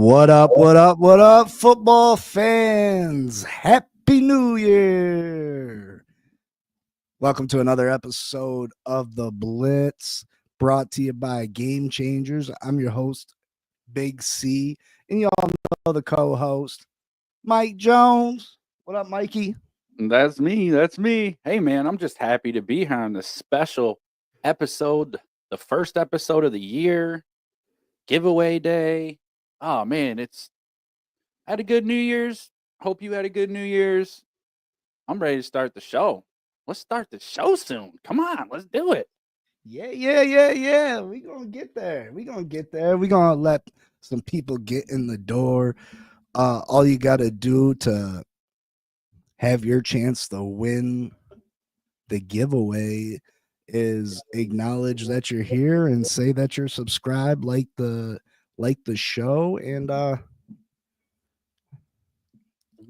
What up, what up, what up, football fans? Happy New Year! Welcome to another episode of the Blitz, brought to you by Game Changers. I'm your host, Big C, and y'all know the co-host, Mike Jones. What up, Mikey? That's me. That's me. Hey, man, I'm just happy to be here on this special episode, the first episode of the year, giveaway day. Oh, man, had a good New Year's. Hope you had a good New Year's. I'm ready to start the show. Let's start the show soon. Come on, let's do it. Yeah. We're going to get there. We're going to let some people get in the door. All you got to do to have your chance to win the giveaway is acknowledge that you're here and say that you're subscribed, like the show, and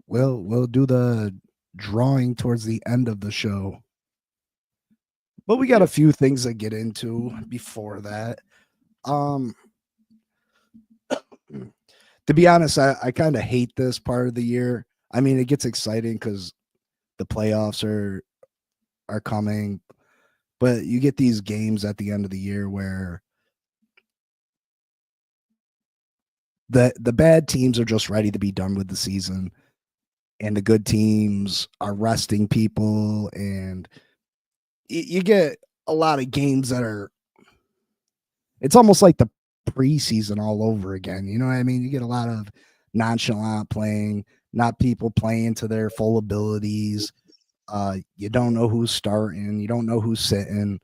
we'll do the drawing towards the end of the show. But we got a few things to get into before that. To be honest, I kind of hate this part of the year. I mean, it gets exciting because the playoffs are coming, but you get these games at the end of the year where the bad teams are just ready to be done with the season, and the good teams are resting people, and you get a lot of games that are, it's almost like the preseason all over again. You know what I mean? You get a lot of nonchalant playing, not people playing to their full abilities. You don't know who's starting. You don't know who's sitting.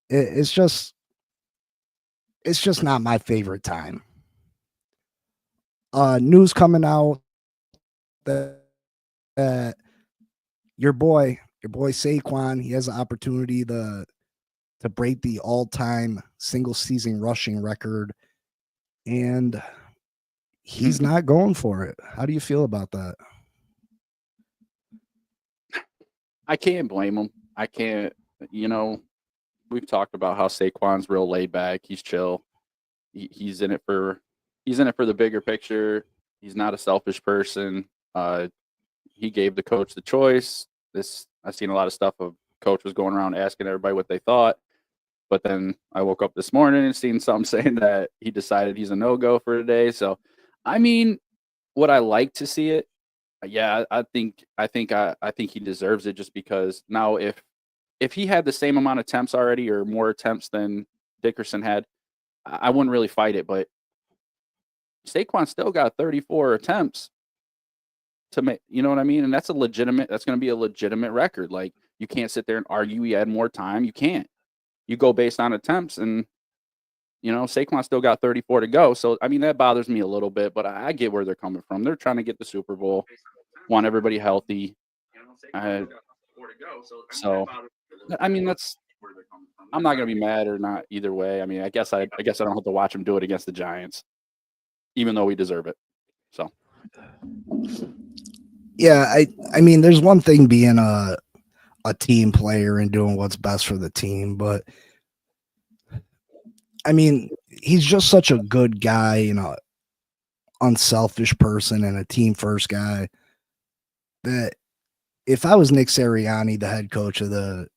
It's just not my favorite time. News coming out that your boy Saquon, he has an opportunity to break the all-time single season rushing record, and he's not going for it. How do you feel about that? I can't blame him. I can't, we've talked about how Saquon's real laid back. He's chill. He's in it for the bigger picture. He's not a selfish person. He gave the coach the choice. I've seen a lot of stuff of coach was going around asking everybody what they thought. But then I woke up this morning and seen something saying that he decided he's a no-go for today. So, I mean, would I like to see it? Yeah, I think he deserves it, just because now if he had the same amount of attempts already or more attempts than Dickerson had, I wouldn't really fight it. But Saquon still got 34 attempts to make, you know what I mean? And that's going to be a legitimate record. Like, you can't sit there and argue he had more time. You can't. You go based on attempts, and Saquon still got 34 to go. So, I mean, that bothers me a little bit, but I get where they're coming from. They're trying to get the Super Bowl, want everybody healthy. So, I mean, I'm not going to be mad or not either way. I mean, I guess I don't have to watch him do it against the Giants, even though we deserve it. So, yeah, I mean, there's one thing being a team player and doing what's best for the team, but I mean, he's just such a good guy, unselfish person and a team first guy, that if I was Nick Sirianni, the head coach of the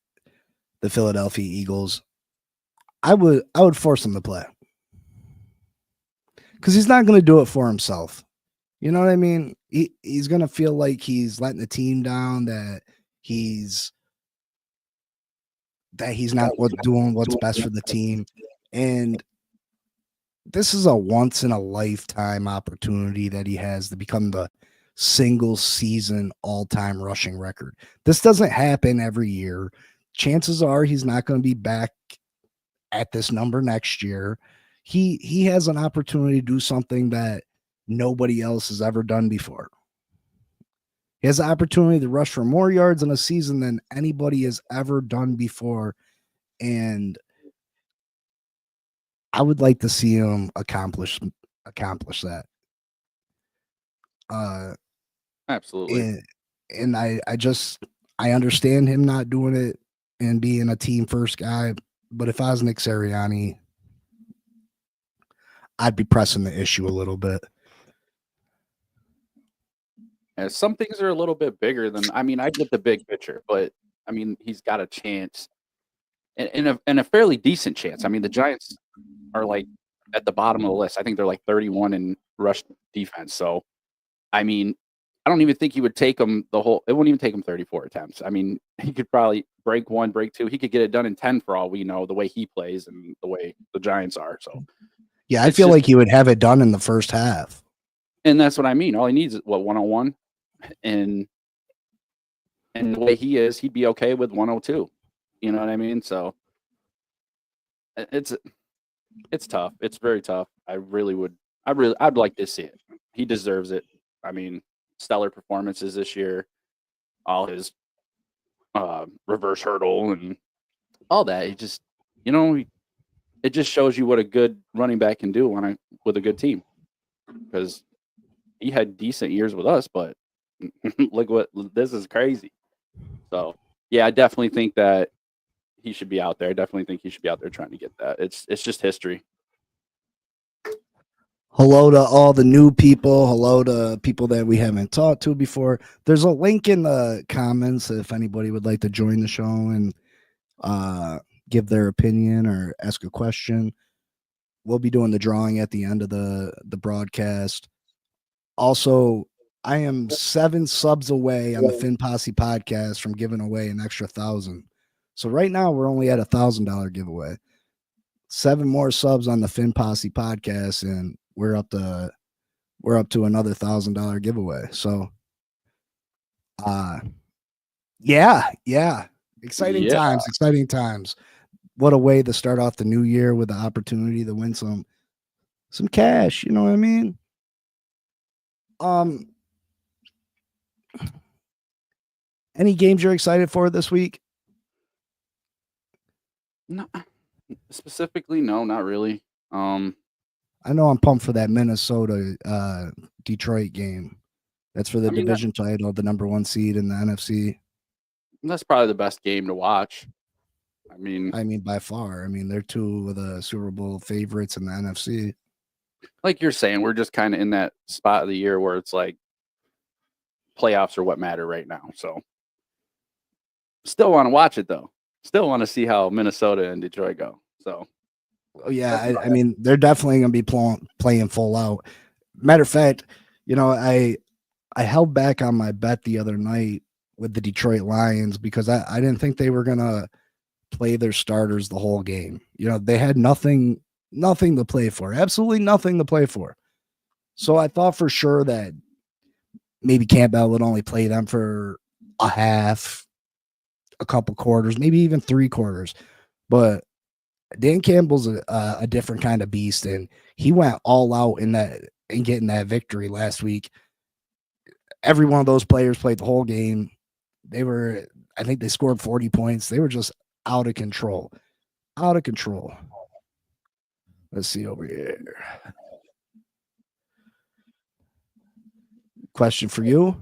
Philadelphia Eagles, I would force him to play, because he's not going to do it for himself. You know what I mean? He's going to feel like he's letting the team down, that he's not doing what's best for the team. And this is a once in a lifetime opportunity that he has to become the single season all-time rushing record. This doesn't happen every year. Chances are he's not going to be back at this number next year. He has an opportunity to do something that nobody else has ever done before. He has the opportunity to rush for more yards in a season than anybody has ever done before. And I would like to see him accomplish that. absolutely. And I understand him not doing it and being a team first guy. But if I was Nick Sirianni, I'd be pressing the issue a little bit. And some things are a little bit bigger than. I mean, I get the big picture, but I mean, he's got a chance, and a fairly decent chance. I mean, the Giants are like at the bottom of the list. I think they're like 31 in rush defense. So, I mean, I don't even think he would take him the whole. It wouldn't even take him 34 attempts. I mean, he could probably break one, break two. He could get it done in 10 for all we know, the way he plays and the way the Giants are. So, yeah, I feel like he would have it done in the first half. And that's what I mean. All he needs is what 101, and the way he is, he'd be okay with 102. You know what I mean? So it's tough. It's very tough. I'd like to see it. He deserves it. I mean, stellar performances this year, all his reverse hurdle and all that. It just, it just shows you what a good running back can do with a good team. Because he had decent years with us, but look this is crazy. So yeah, I definitely think that he should be out there. I definitely think he should be out there trying to get that. It's just history. Hello to all the new people. Hello to people that we haven't talked to before. There's a link in the comments if anybody would like to join the show and give their opinion or ask a question. We'll be doing the drawing at the end of the broadcast. Also, I am 7 subs away on the Finn Posse podcast from giving away an extra 1,000. So right now we're only at $1,000 giveaway. 7 more subs on the Finn Posse podcast, and we're up to another $1,000 giveaway. So, yeah, exciting times. What a way to start off the new year with the opportunity to win some cash. You know what I mean? Any games you're excited for this week? No, specifically, no, not really. I know I'm pumped for that Minnesota Detroit game. That's for the division title, the number 1 seed in the NFC. That's probably the best game to watch. I mean, by far. I mean, they're 2 of the Super Bowl favorites in the NFC. Like you're saying, we're just kind of in that spot of the year where it's like playoffs are what matter right now. So still want to watch it though. Still want to see how Minnesota and Detroit go. So, yeah, I mean, they're definitely going to be playing full out. Matter of fact, I held back on my bet the other night with the Detroit Lions because I didn't think they were going to play their starters the whole game. They had nothing to play for. Absolutely nothing to play for. So I thought for sure that maybe Campbell would only play them for a half, a couple quarters, maybe even 3 quarters. But Dan Campbell's a different kind of beast, and he went all out in getting that victory last week. Every one of those players played the whole game. I think they scored 40 points. They were just out of control. Let's see over here. Question for you.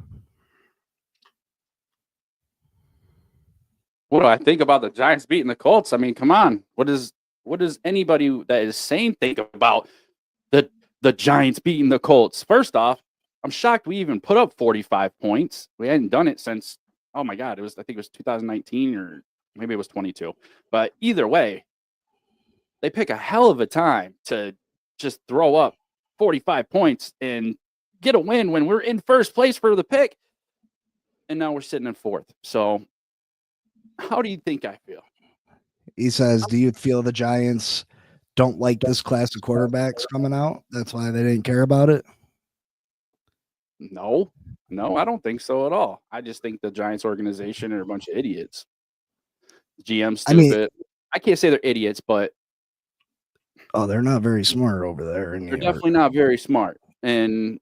What do I think about the Giants beating the Colts? I mean, come on. What does anybody that is sane think about the Giants beating the Colts? First off, I'm shocked we even put up 45 points. We hadn't done it since, oh my God, I think it was 2019 or maybe it was 22. But either way, they pick a hell of a time to just throw up 45 points and get a win when we're in first place for the pick. And now we're sitting in 4th. So how do you think I feel? He says, do you feel the Giants don't like this class of quarterbacks coming out? That's why they didn't care about it? No, I don't think so at all. I just think the Giants organization are a bunch of idiots. GM stupid. I can't say they're idiots, but they're not very smart over there. They're definitely not very smart. And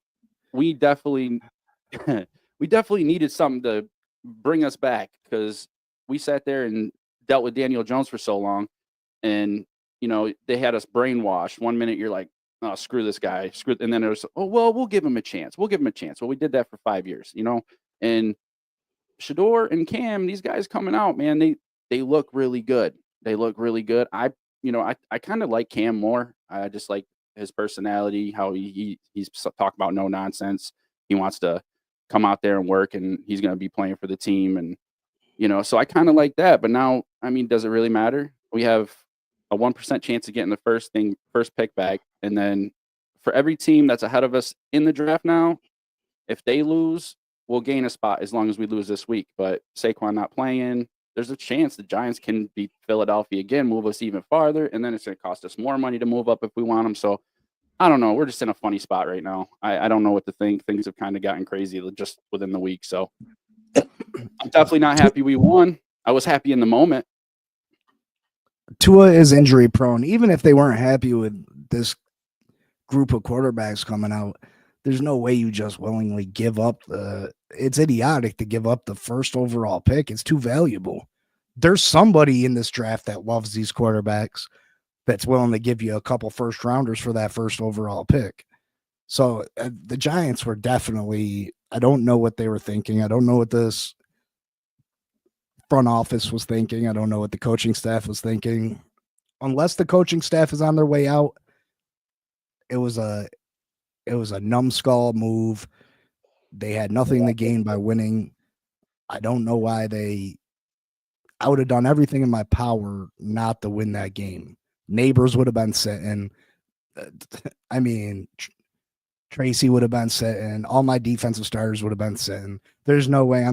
we definitely needed something to bring us back because we sat there and dealt with Daniel Jones for so long, and they had us brainwashed. 1 minute you're like, oh, screw this guy, and then it was, oh well, we'll give him a chance. Well, we did that for 5 years, and Shador and Cam, these guys coming out, man, they look really good. I kind of like Cam more. I just like his personality, how he's talking about no nonsense. He wants to come out there and work, and he's going to be playing for the team. And, so I kind of like that. But now, I mean, does it really matter? We have a 1% chance of getting the first pick back. And then for every team that's ahead of us in the draft now, if they lose, we'll gain a spot as long as we lose this week. But Saquon not playing, there's a chance the Giants can beat Philadelphia again, move us even farther, and then it's going to cost us more money to move up if we want them. So I don't know. We're just in a funny spot right now. I don't know what to think. Things have kind of gotten crazy just within the week. So I'm definitely not happy we won. I was happy in the moment. Tua is injury prone. Even if they weren't happy with this group of quarterbacks coming out, there's no way you just willingly give up it's idiotic to give up the first overall pick. It's too valuable. There's somebody in this draft that loves these quarterbacks that's willing to give you a couple first rounders for that first overall pick. So the Giants were definitely, I don't know what they were thinking. I don't know what this front office was thinking. I don't know what the coaching staff was thinking. Unless the coaching staff is on their way out, it was a numbskull move. They had nothing to gain by winning. I don't know why I would have done everything in my power not to win that game. Neighbors would have been sitting. I mean, Tracy would have been sitting. All my defensive starters would have been sitting. There's no way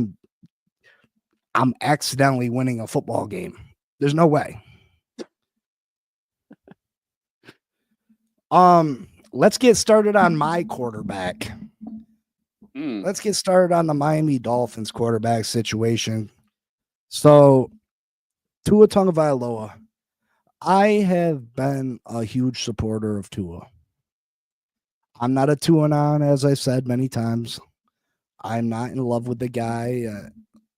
I'm accidentally winning a football game. There's no way. Let's get started on my quarterback. Let's get started on the Miami Dolphins quarterback situation. So, Tua Tagovailoa. I have been a huge supporter of Tua. I'm not a Tua-non, as I said many times. I'm not in love with the guy.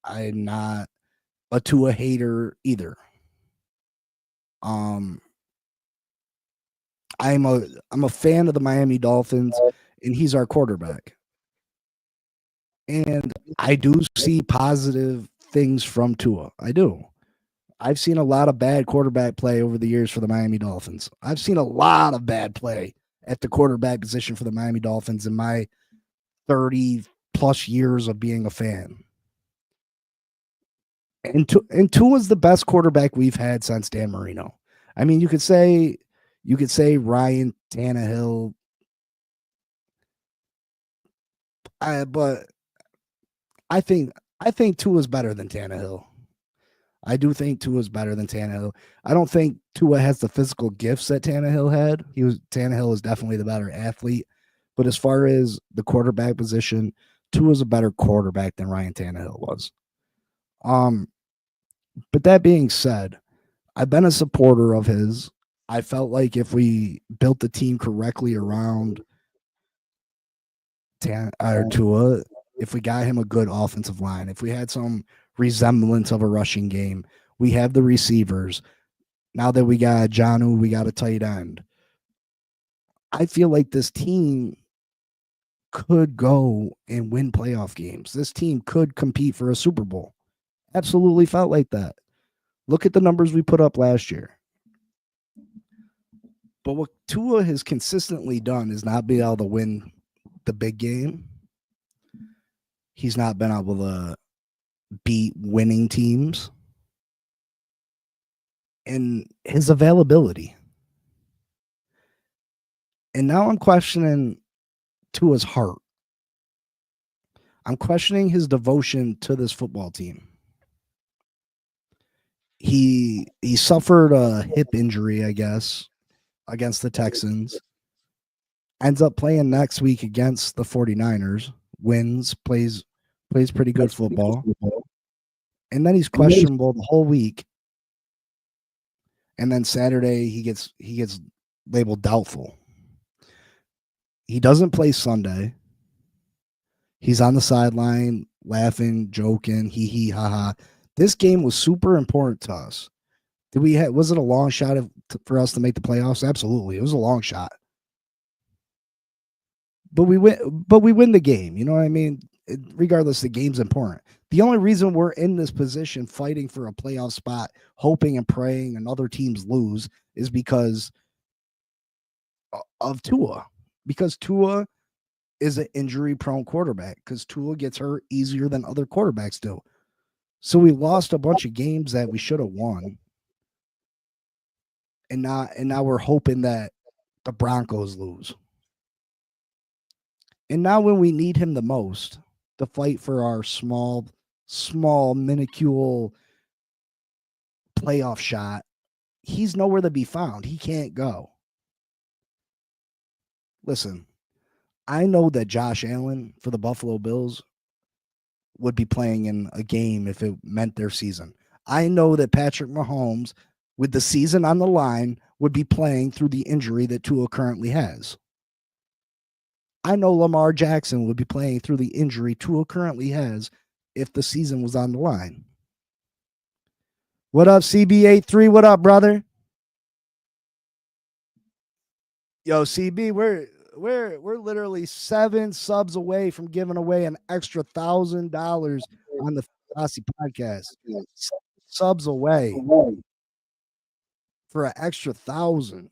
I'm not a Tua hater either. I'm a fan of the Miami Dolphins, and he's our quarterback. And I do see positive things from Tua. I do. I've seen a lot of bad quarterback play over the years for the Miami Dolphins. I've seen a lot of bad play at the quarterback position for the Miami Dolphins in my 30 plus years of being a fan. And Tua's the best quarterback we've had since Dan Marino. I mean, you could say Ryan Tannehill, but I think Tua's better than Tannehill. I do think Tua's better than Tannehill. I don't think Tua has the physical gifts that Tannehill had. Tannehill is definitely the better athlete. But as far as the quarterback position, Tua's a better quarterback than Ryan Tannehill was. But that being said, I've been a supporter of his. I felt like if we built the team correctly around Tua, if we got him a good offensive line, if we had some resemblance of a rushing game, we have the receivers. Now that we got Jonnu, we got a tight end. I feel like this team could go and win playoff games. This team could compete for a Super Bowl. Absolutely felt like that. Look at the numbers we put up last year. But what Tua has consistently done is not be able to win the big game. He's not been able to beat winning teams. And his availability. And now I'm questioning Tua's heart. I'm questioning his devotion to this football team. He suffered a hip injury, I guess, against the Texans. Ends up playing next week against the 49ers. Wins, plays pretty good football. And then he's questionable the whole week. And then Saturday he gets labeled doubtful. He doesn't play Sunday. He's on the sideline laughing, joking, hee hee ha ha. This game was super important to us. Was it a long shot for us to make the playoffs? Absolutely. It was a long shot. But we win the game. You know what I mean? Regardless, the game's important. The only reason we're in this position fighting for a playoff spot, hoping and praying and other teams lose, is because of Tua. Because Tua is an injury-prone quarterback because Tua gets hurt easier than other quarterbacks do. So we lost a bunch of games that we should have won. And now we're hoping that the Broncos lose. And now when we need him the most to fight for our small, minuscule playoff shot, he's nowhere to be found. He can't go. Listen, I know that Josh Allen for the Buffalo Bills would be playing in a game if it meant their season. I know that Patrick Mahomes, with the season on the line, would be playing through the injury that Tua currently has. I know Lamar Jackson would be playing through the injury Tua currently has if the season was on the line. What up, CB83? What up, brother? Yo, CB, we're literally 7 subs away from giving away an extra $1,000 on the Fassi podcast. Subs away for an extra 1,000.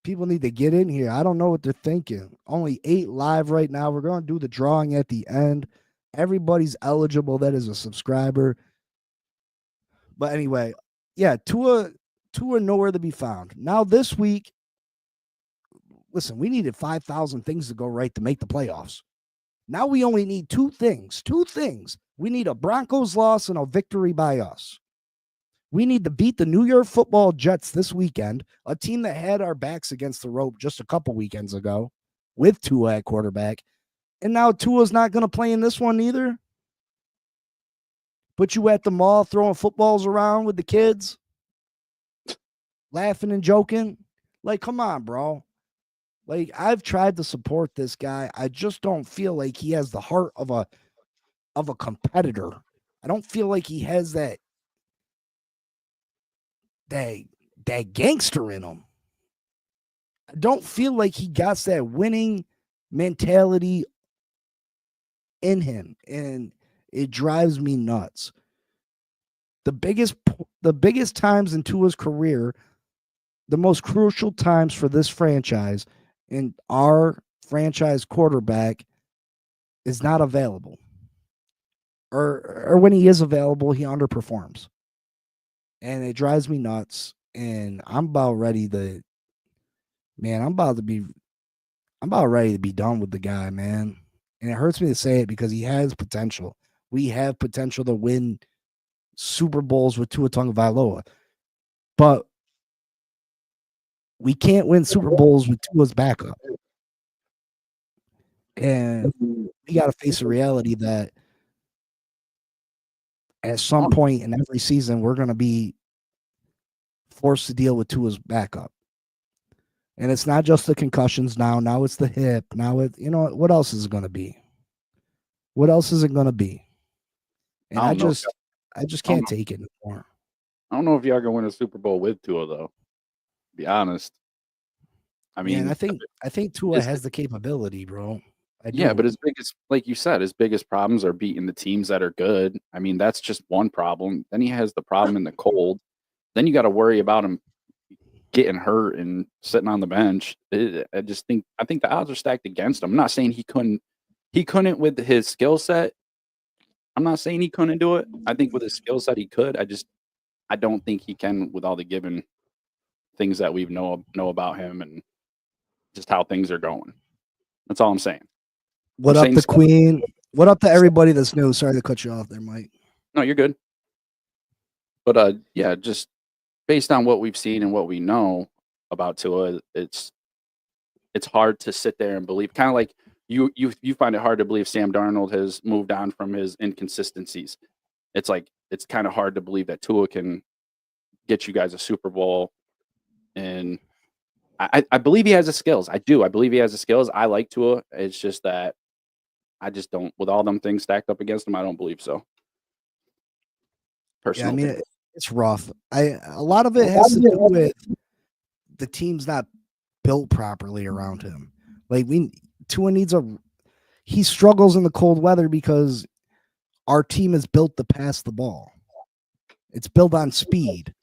People need to get in here. I don't know what they're thinking. Only 8 live right now. We're going to do the drawing at the end. Everybody's eligible that is a subscriber. But anyway, yeah, Tua nowhere to be found. Now this week, listen, we needed 5,000 things to go right to make the playoffs. Now we only need 2 things. 2 things. We need a Broncos loss and a victory by us. We need to beat the New York Football Jets this weekend, a team that had our backs against the rope just a couple weekends ago with Tua at quarterback. And now Tua's not going to play in this one either. Put you at the mall throwing footballs around with the kids, laughing and joking. Like, come on, bro. Like, I've tried to support this guy. I just don't feel like he has the heart of a competitor. I don't feel like he has that gangster in him. I don't feel like he got that winning mentality in him, and it drives me nuts. The biggest times in Tua's career, the most crucial times for this franchise, and our franchise quarterback is not available. Or when he is available, he underperforms. And it drives me nuts. And I'm about ready to be done with the guy, man. And it hurts me to say it because he has potential. We have potential to win Super Bowls with Tua Tagovailoa. But we can't win Super Bowls with Tua's backup. And we got to face the reality that at some point in every season, we're going to be forced to deal with Tua's backup. And it's not just the concussions now. Now it's the hip. Now what else is it going to be? What else is it going to be? And I just can't take it anymore. I don't know if y'all gonna win a Super Bowl with Tua, though. To be honest. I mean, I think Tua has the capability, bro. Yeah, but like you said, his biggest problems are beating the teams that are good. I mean, that's just one problem. Then he has the problem in the cold. Then you got to worry about him getting hurt and sitting on the bench. I think the odds are stacked against him. I'm not saying he couldn't with his skill set. I'm not saying he couldn't do it. I think with his skill set he could. I don't think he can with all the given things that we know about him and just how things are going. That's all I'm saying. What up, the Queen? What up to everybody that's new? Sorry to cut you off there, Mike. No, you're good. But yeah, just based on what we've seen and what we know about Tua, it's hard to sit there and believe. Kind of like you find it hard to believe Sam Darnold has moved on from his inconsistencies. It's like it's kind of hard to believe that Tua can get you guys a Super Bowl. And I believe he has the skills. I do. I believe he has the skills. I like Tua. It's just that I just don't. With all them things stacked up against him, I don't believe so. Personally, yeah, I mean, it's rough. A lot of it has to do with the team's not built properly around him. Like Tua he struggles in the cold weather because our team is built to pass the ball. It's built on speed.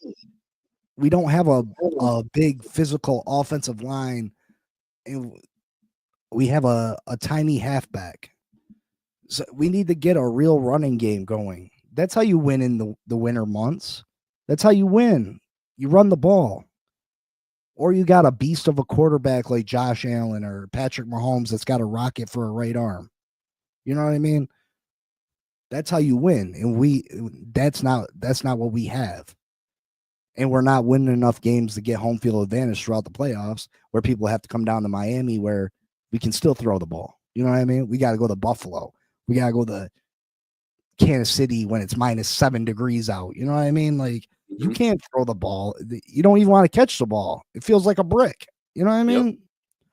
We don't have a big physical offensive line, and we have a tiny halfback. So we need to get a real running game going. That's how you win in the winter months. That's how you win. You run the ball. Or you got a beast of a quarterback like Josh Allen or Patrick Mahomes that's got a rocket for a right arm. You know what I mean? That's how you win. And that's not what we have. And we're not winning enough games to get home field advantage throughout the playoffs where people have to come down to Miami where we can still throw the ball. You know what I mean? We got to go to Buffalo. We got to go to Kansas City when it's -7 degrees out. You know what I mean? Like, you can't throw the ball. You don't even want to catch the ball. It feels like a brick. You know what I mean?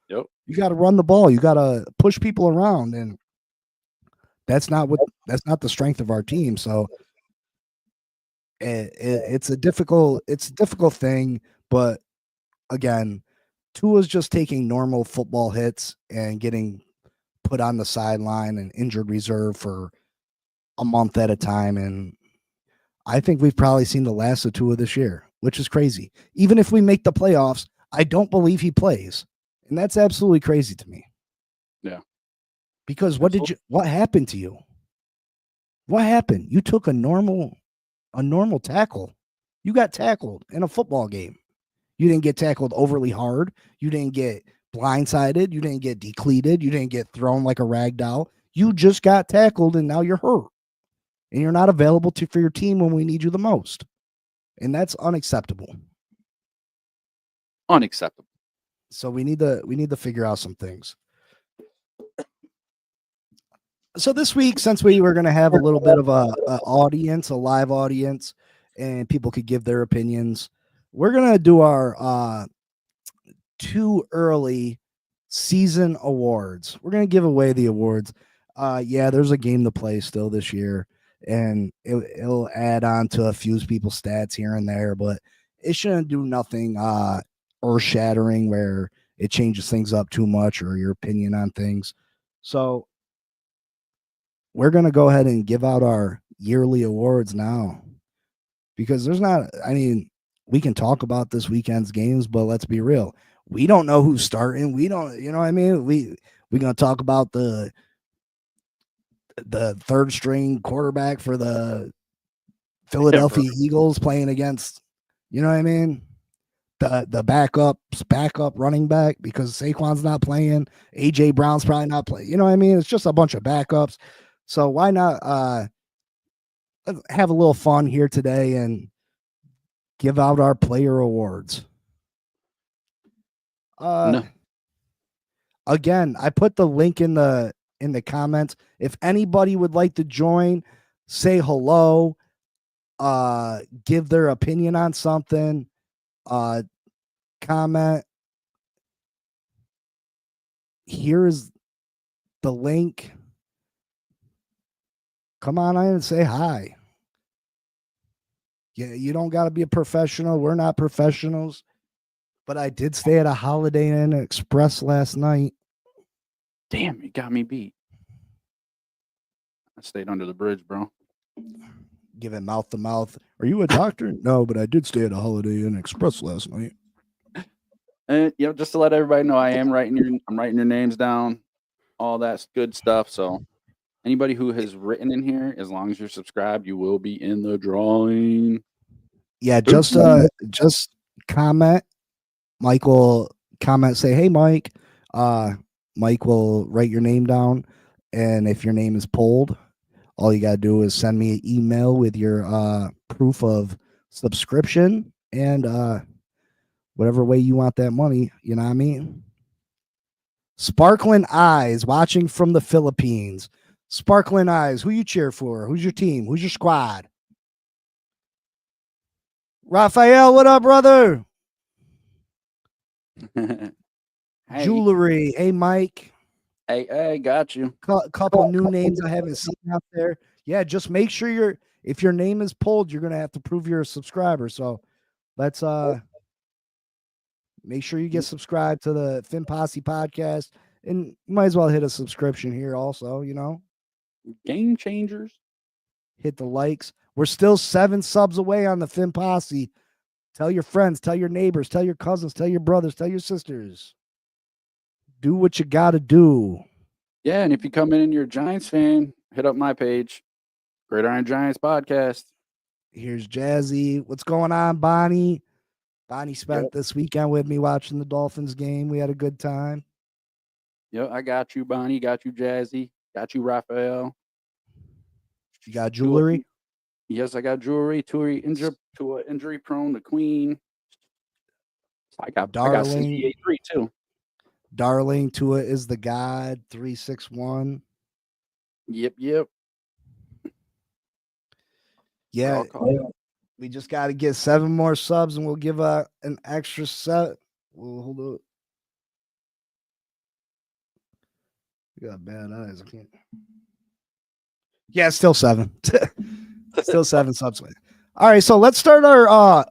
Yep. You got to run the ball. You got to push people around, and that's not the strength of our team. So it's a difficult thing. But again, Tua's just taking normal football hits and getting put on the sideline and injured reserve for a month at a time, and I think we've probably seen the last of Tua this year, which is crazy. Even if we make the playoffs, I don't believe he plays. And that's absolutely crazy to me. Yeah. Because what happened to you? What happened? You took a normal tackle. You got tackled in a football game. You didn't get tackled overly hard. You didn't get blindsided. You didn't get decleated. You didn't get thrown like a rag doll. You just got tackled and now you're hurt. And you're not available for your team when we need you the most. And that's unacceptable. Unacceptable. So we need to figure out some things. So this week, since we were going to have a little bit of a live audience, and people could give their opinions, we're going to do our too early season awards. We're going to give away the awards. There's a game to play still this year, and it'll add on to a few people's stats here and there, but it shouldn't do nothing earth-shattering where it changes things up too much or your opinion on things. So we're going to go ahead and give out our yearly awards now, because we can talk about this weekend's games, but let's be real. We don't know who's starting. We don't, you know what I mean? We're going to talk about the third string quarterback for the Philadelphia Eagles playing against, you know what I mean? The backup running back, because Saquon's not playing. AJ Brown's probably not playing. You know what I mean? It's just a bunch of backups. So why not have a little fun here today and give out our player awards? No. Again, I put the link in the comments. If anybody would like to join, say hello, give their opinion on something, comment. Here is the link. Come on in and say hi. Yeah, you don't got to be a professional. We're not professionals. But I did stay at a Holiday Inn Express last night. Damn, you got me beat. I stayed under the bridge, bro. Give it mouth to mouth. Are you a doctor? No, but I did stay at a Holiday Inn Express last night. And just to let everybody know, I'm writing your names down, all that good stuff. So anybody who has written in here, as long as you're subscribed, you will be in the drawing. Yeah, just comment. Mike will comment, say, "Hey, Mike." Mike will write your name down, and if your name is pulled, all you gotta do is send me an email with your proof of subscription and whatever way you want that money. You know what I mean? Sparkling Eyes, watching from the Philippines. Sparkling Eyes, who you cheer for? Who's your team? Who's your squad? Raphael, what up, brother? Hey. Jewelry. Hey, Mike. Hey, got you. Couple new names I haven't seen out there. Yeah, just make sure if your name is pulled, you're gonna have to prove you're a subscriber. So let's make sure you get subscribed to the Fin Posse podcast, and you might as well hit a subscription here also, you know. Game changers. Hit the likes. We're still 7 subs away on the Fin Posse. Tell your friends, tell your neighbors, tell your cousins, tell your brothers, tell your sisters. Do what you got to do. Yeah, and if you come in and you're a Giants fan, hit up my page, Gridiron Giants Podcast. Here's Jazzy. What's going on, Bonnie? Bonnie spent this weekend with me watching the Dolphins game. We had a good time. Yep, I got you, Bonnie. Got you, Jazzy. Got you, Raphael. You got jewelry? Yes, I got jewelry. Injury prone. The Queen. I got CDA3 too. Darling, Tua is the God. 361. Yep. Yeah, we just got to get 7 more subs, and we'll give an extra set. We'll hold it. You got bad eyes. I can't. Yeah, still 7. Still 7 subs. All right, so let's start our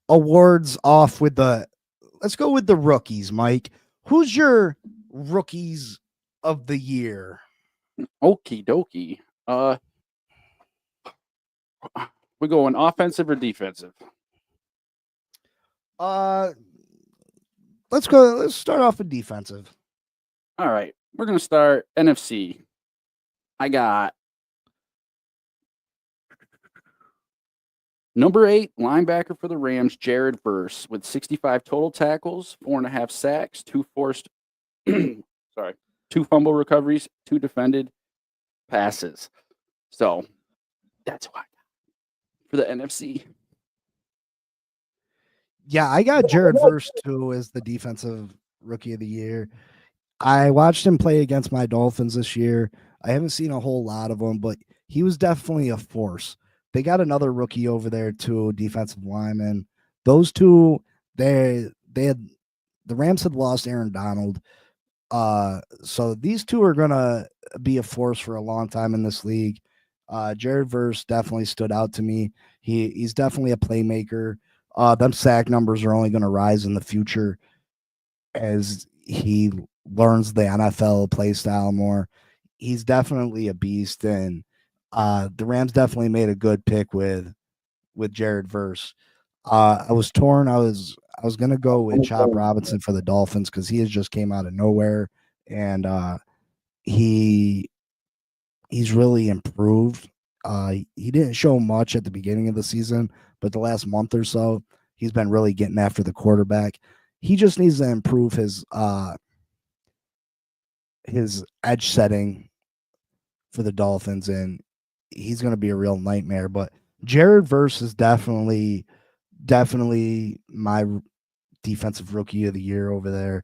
awards off with let's go with the rookies, Mike. Who's your rookies of the year? Okie dokie. We going offensive or defensive? Let's start off with defensive. All right. We're gonna start NFC. I got number 8 linebacker for the Rams, Jared Verse, with 65 total tackles, 4.5 sacks, 2 forced 2 fumble recoveries, 2 defended passes. So that's why for the NFC. Yeah, I got Jared Verse too as the defensive rookie of the year. I watched him play against my Dolphins this year. I haven't seen a whole lot of him, but he was definitely a force. They got another rookie over there too, defensive lineman. Those two, the Rams had lost Aaron Donald. So these two are gonna be a force for a long time in this league. Jared Verse definitely stood out to me. He's definitely a playmaker. Them sack numbers are only going to rise in the future as he learns the NFL play style more. He's definitely a beast, and the Rams definitely made a good pick with Jared Verse. I was torn. I was going to go with Chop Robinson for the Dolphins because he has just came out of nowhere, and he's really improved. He didn't show much at the beginning of the season, but the last month or so, he's been really getting after the quarterback. He just needs to improve his edge setting for the Dolphins, and he's going to be a real nightmare. But Jared Verse is definitely my defensive rookie of the year over there.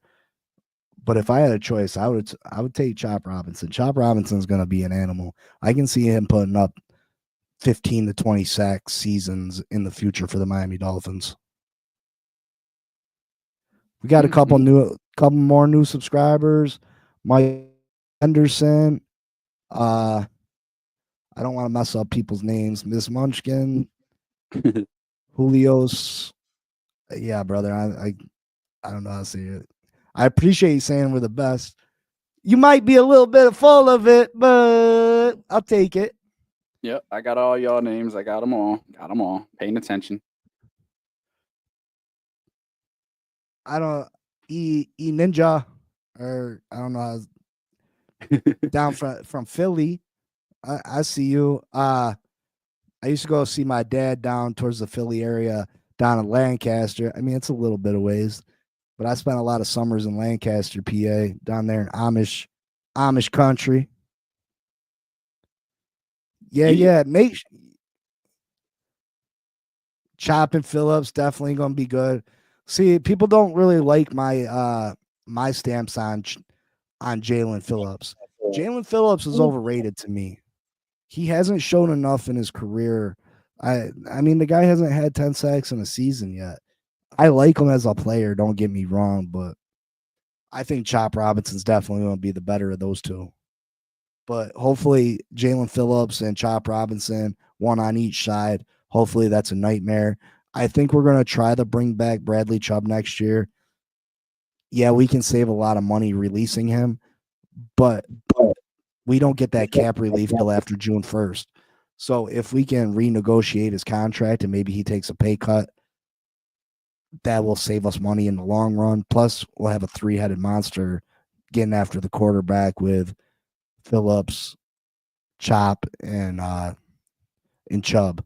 But if I had a choice, I would take Chop Robinson. Chop Robinson's going to be an animal. I can see him putting up 15 to 20 sack seasons in the future for the Miami Dolphins. We got a couple more new subscribers. Mike Henderson. I don't want to mess up people's names. Miss Munchkin. Julios. Yeah, brother. I don't know how to say it. I appreciate you saying we're the best. You might be a little bit full of it, but I'll take it. Yep, I got all y'all names. I got them all. Paying attention. I don't Ninja, or I don't know how down from Philly. I see you. I used to go see my dad down towards the Philly area, down in Lancaster. I mean, it's a little bit of ways, but I spent a lot of summers in Lancaster, PA, down there in Amish country. Yeah. Chopping Phillips definitely gonna be good. See, people don't really like my stamps on Jalen Phillips. Jalen Phillips is overrated to me. He hasn't shown enough in his career. I mean, the guy hasn't had 10 sacks in a season yet. I like him as a player, don't get me wrong, but I think Chop Robinson's definitely going to be the better of those two. But hopefully Jalen Phillips and Chop Robinson, one on each side, hopefully that's a nightmare. I think we're going to try to bring back Bradley Chubb next year. Yeah, we can save a lot of money releasing him, but we don't get that cap relief till after June 1st. So if we can renegotiate his contract and maybe he takes a pay cut, that will save us money in the long run. Plus, we'll have a 3-headed monster getting after the quarterback with Phillips, Chop, and Chubb.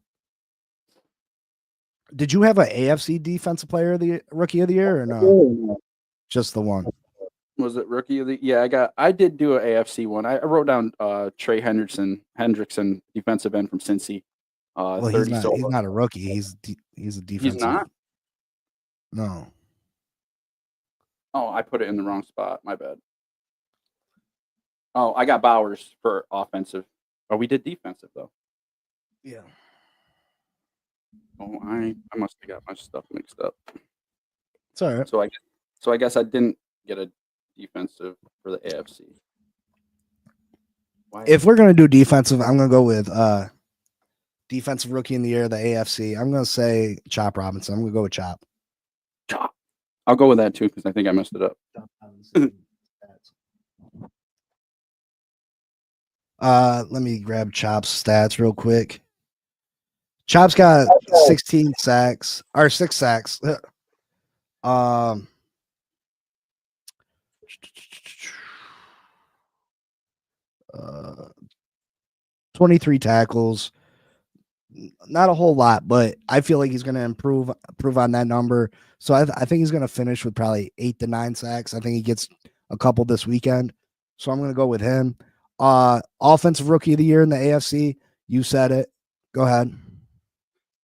Did you have an AFC defensive player of the rookie of the year or no? Just the one. Was it rookie of the? Yeah, I did do an AFC one. I wrote down Trey Hendrickson, defensive end from Cincy. Well, 30 he's solo. not a rookie. He's a defensive. He's not. No. Oh, I put it in the wrong spot. My bad. Oh, I got Bowers for offensive. Oh, we did defensive though. Yeah. Oh, I must have got my stuff mixed up. It's all right. So I guess I didn't get a defensive for the AFC. If we're gonna do defensive, I'm gonna go with defensive rookie in the year, the AFC. I'm gonna say Chop Robinson. I'm gonna go with Chop. Chop. I'll go with that too because I think I messed it up. Let me grab Chop's stats real quick. Chop's got 16 sacks or 6 sacks. 23 tackles. Not a whole lot, but I feel like he's going to improve on that number. So I think he's going to finish with probably 8 to 9 sacks. I think he gets a couple this weekend. So I'm going to go with him. Offensive rookie of the year in the AFC. You said it. Go ahead.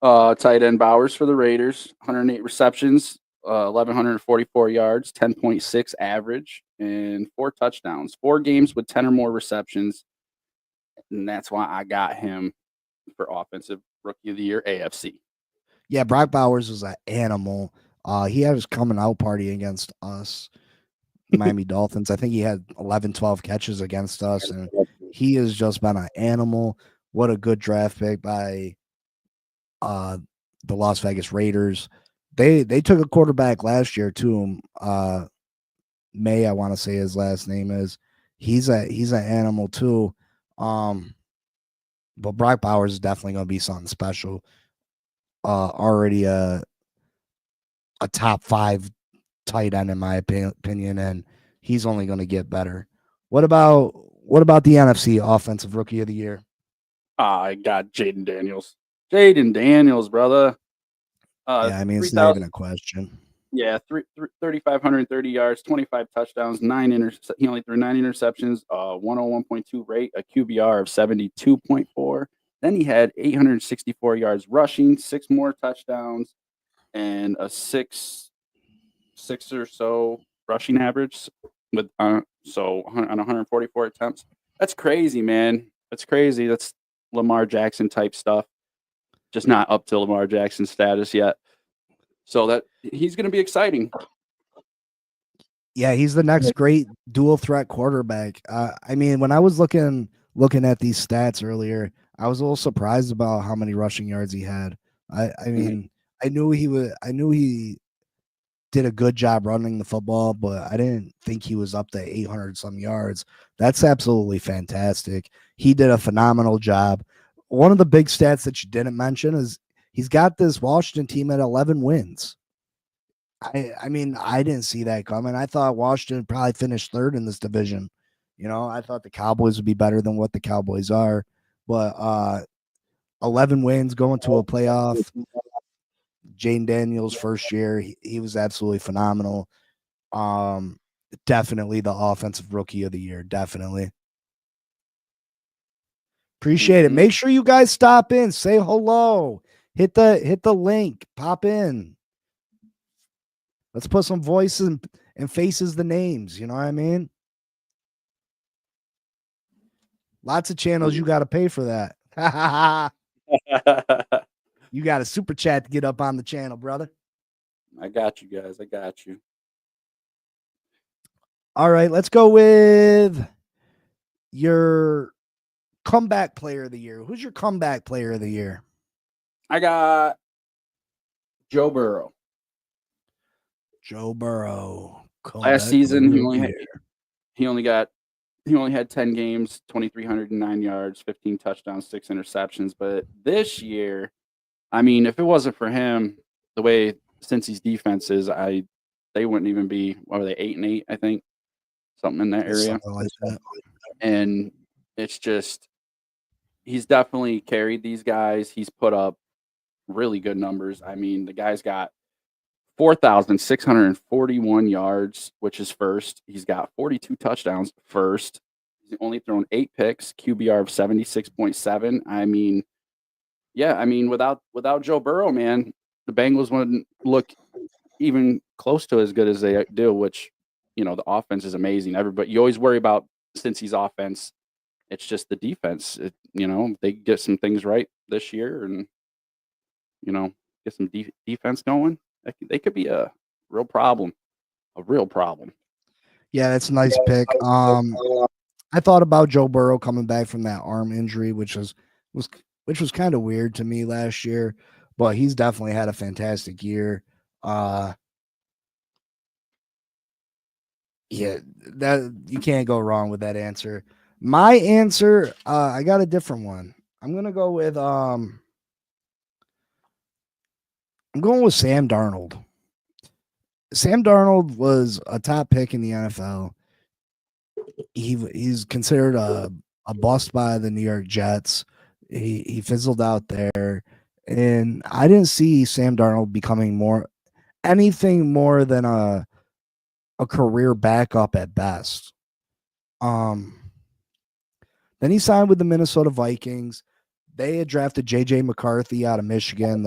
Tight end Bowers for the Raiders, 108 receptions, 1,144 yards, 10.6 average, and 4 touchdowns. 4 games with 10 or more receptions, and that's why I got him for offensive rookie of the year, AFC. Yeah, Brock Bowers was an animal. He had his coming out party against us, Miami Dolphins. I think he had 11, 12 catches against us, and he has just been an animal. What a good draft pick by the Las Vegas Raiders. They took a quarterback last year too. May, I want to say his last name is. He's an animal too. But Brock Bowers is definitely going to be something special. Already a top 5 tight end in my opinion, and he's only going to get better. What about the NFC offensive rookie of the year? I got Jaden Daniels. Jaden Daniels, brother. Yeah, I mean, it's not even a question. Yeah, 3,530 yards, 25 touchdowns, he only threw 9 interceptions, 101.2 rate, a QBR of 72.4. Then he had 864 yards rushing, 6 more touchdowns, and a 6 or so rushing average with so on 144 attempts. That's crazy, man. That's crazy. That's Lamar Jackson type stuff. Just not up to Lamar Jackson status yet. So that he's going to be exciting. Yeah, he's the next great dual threat quarterback. I mean, when I was looking at these stats earlier, I was a little surprised about how many rushing yards he had. I mean, I knew he did a good job running the football, but I didn't think he was up to 800 some yards. That's absolutely fantastic. He did a phenomenal job. One of the big stats that you didn't mention is he's got this Washington team at 11 wins. I mean, I didn't see that coming. I thought Washington probably finished 3rd in this division. You know, I thought the Cowboys would be better than what the Cowboys are, but 11 wins going to a playoff. Jaden Daniels' first year, he was absolutely phenomenal. Definitely the offensive rookie of the year. Definitely. Appreciate it. Make sure you guys stop in, say hello, hit the link, pop in. Let's put some voices and faces the names. You know what I mean? Lots of channels, you got to pay for that. You got a super chat to get up on the channel, brother. I got you guys. I got you. All right, let's go with your comeback player of the year. Who's your comeback player of the year? I got Joe Burrow. Joe Burrow. Last season, he only had 10 games, 2,309 yards, 15 touchdowns, 6 interceptions. But this year, I mean, if it wasn't for him, the way Cincy's defense is, they wouldn't even be. What were they, 8-8? I think something in that It's area. something like that. And it's just he's definitely carried these guys. He's put up really good numbers. I mean, the guy's got 4,641 yards, which is first. He's got 42 touchdowns, first. He's only thrown 8 picks, QBR of 76.7. I mean, yeah, I mean, without Joe Burrow, man, the Bengals wouldn't look even close to as good as they do, which, the offense is amazing. Everybody, you always worry about Cincy's offense. It's just the defense. They get some things right this year and, get some defense going. They could be a real problem. A real problem. Yeah, that's a nice pick. I thought about Joe Burrow coming back from that arm injury, which was kind of weird to me last year, but he's definitely had a fantastic year. Yeah, that you can't go wrong with that answer. My answer, I got a different one. I'm going with Sam Darnold. Sam Darnold was a top pick in the NFL. He's considered a bust by the New York Jets. He fizzled out there, and I didn't see Sam Darnold becoming anything more than a career backup at best. Then he signed with the Minnesota Vikings. They had drafted J.J. McCarthy out of Michigan.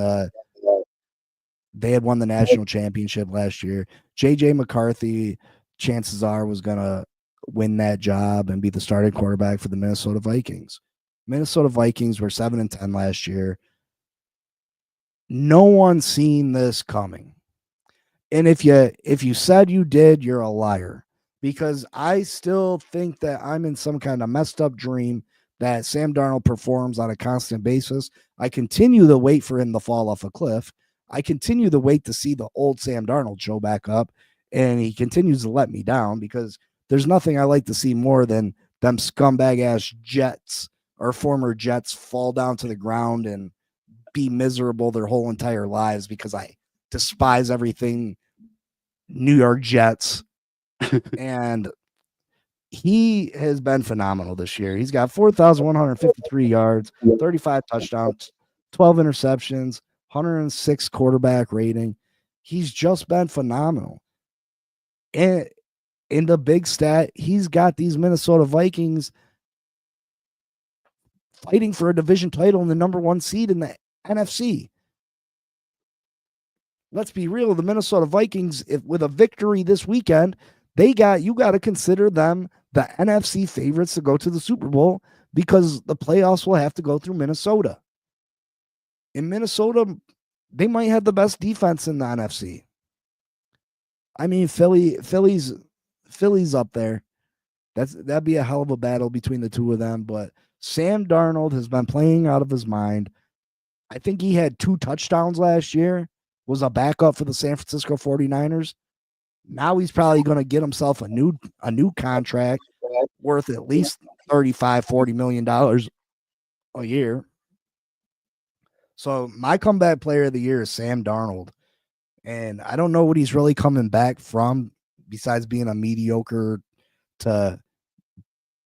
They had won the national championship last year. J.J. McCarthy, chances are, was going to win that job and be the starting quarterback for the Minnesota Vikings. Minnesota Vikings were 7-10 last year. No one seen this coming. And if you said you did, you're a liar, because I still think that I'm in some kind of messed up dream that Sam Darnold performs on a constant basis. I continue to wait for him to fall off a cliff. I continue to wait to see the old Sam Darnold show back up, and he continues to let me down, because there's nothing I like to see more than them scumbag ass Jets or former Jets fall down to the ground and be miserable their whole entire lives, because I despise everything New York Jets. And he has been phenomenal this year. He's got 4,153 yards, 35 touchdowns, 12 interceptions, 106 quarterback rating. He's just been phenomenal. And in the big stat, he's got these Minnesota Vikings fighting for a division title and the number 1 seed in the NFC. Let's be real, the Minnesota Vikings, with a victory this weekend, you got to consider them the NFC favorites to go to the Super Bowl, because the playoffs will have to go through Minnesota. In Minnesota, they might have the best defense in the NFC. I mean, Philly's up there. That'd be a hell of a battle between the two of them. But Sam Darnold has been playing out of his mind. I think he had 2 touchdowns last year, was a backup for the San Francisco 49ers. Now he's probably going to get himself a new contract worth at least $35-40 million a year. So my comeback player of the year is Sam Darnold. And I don't know what he's really coming back from, besides being a mediocre to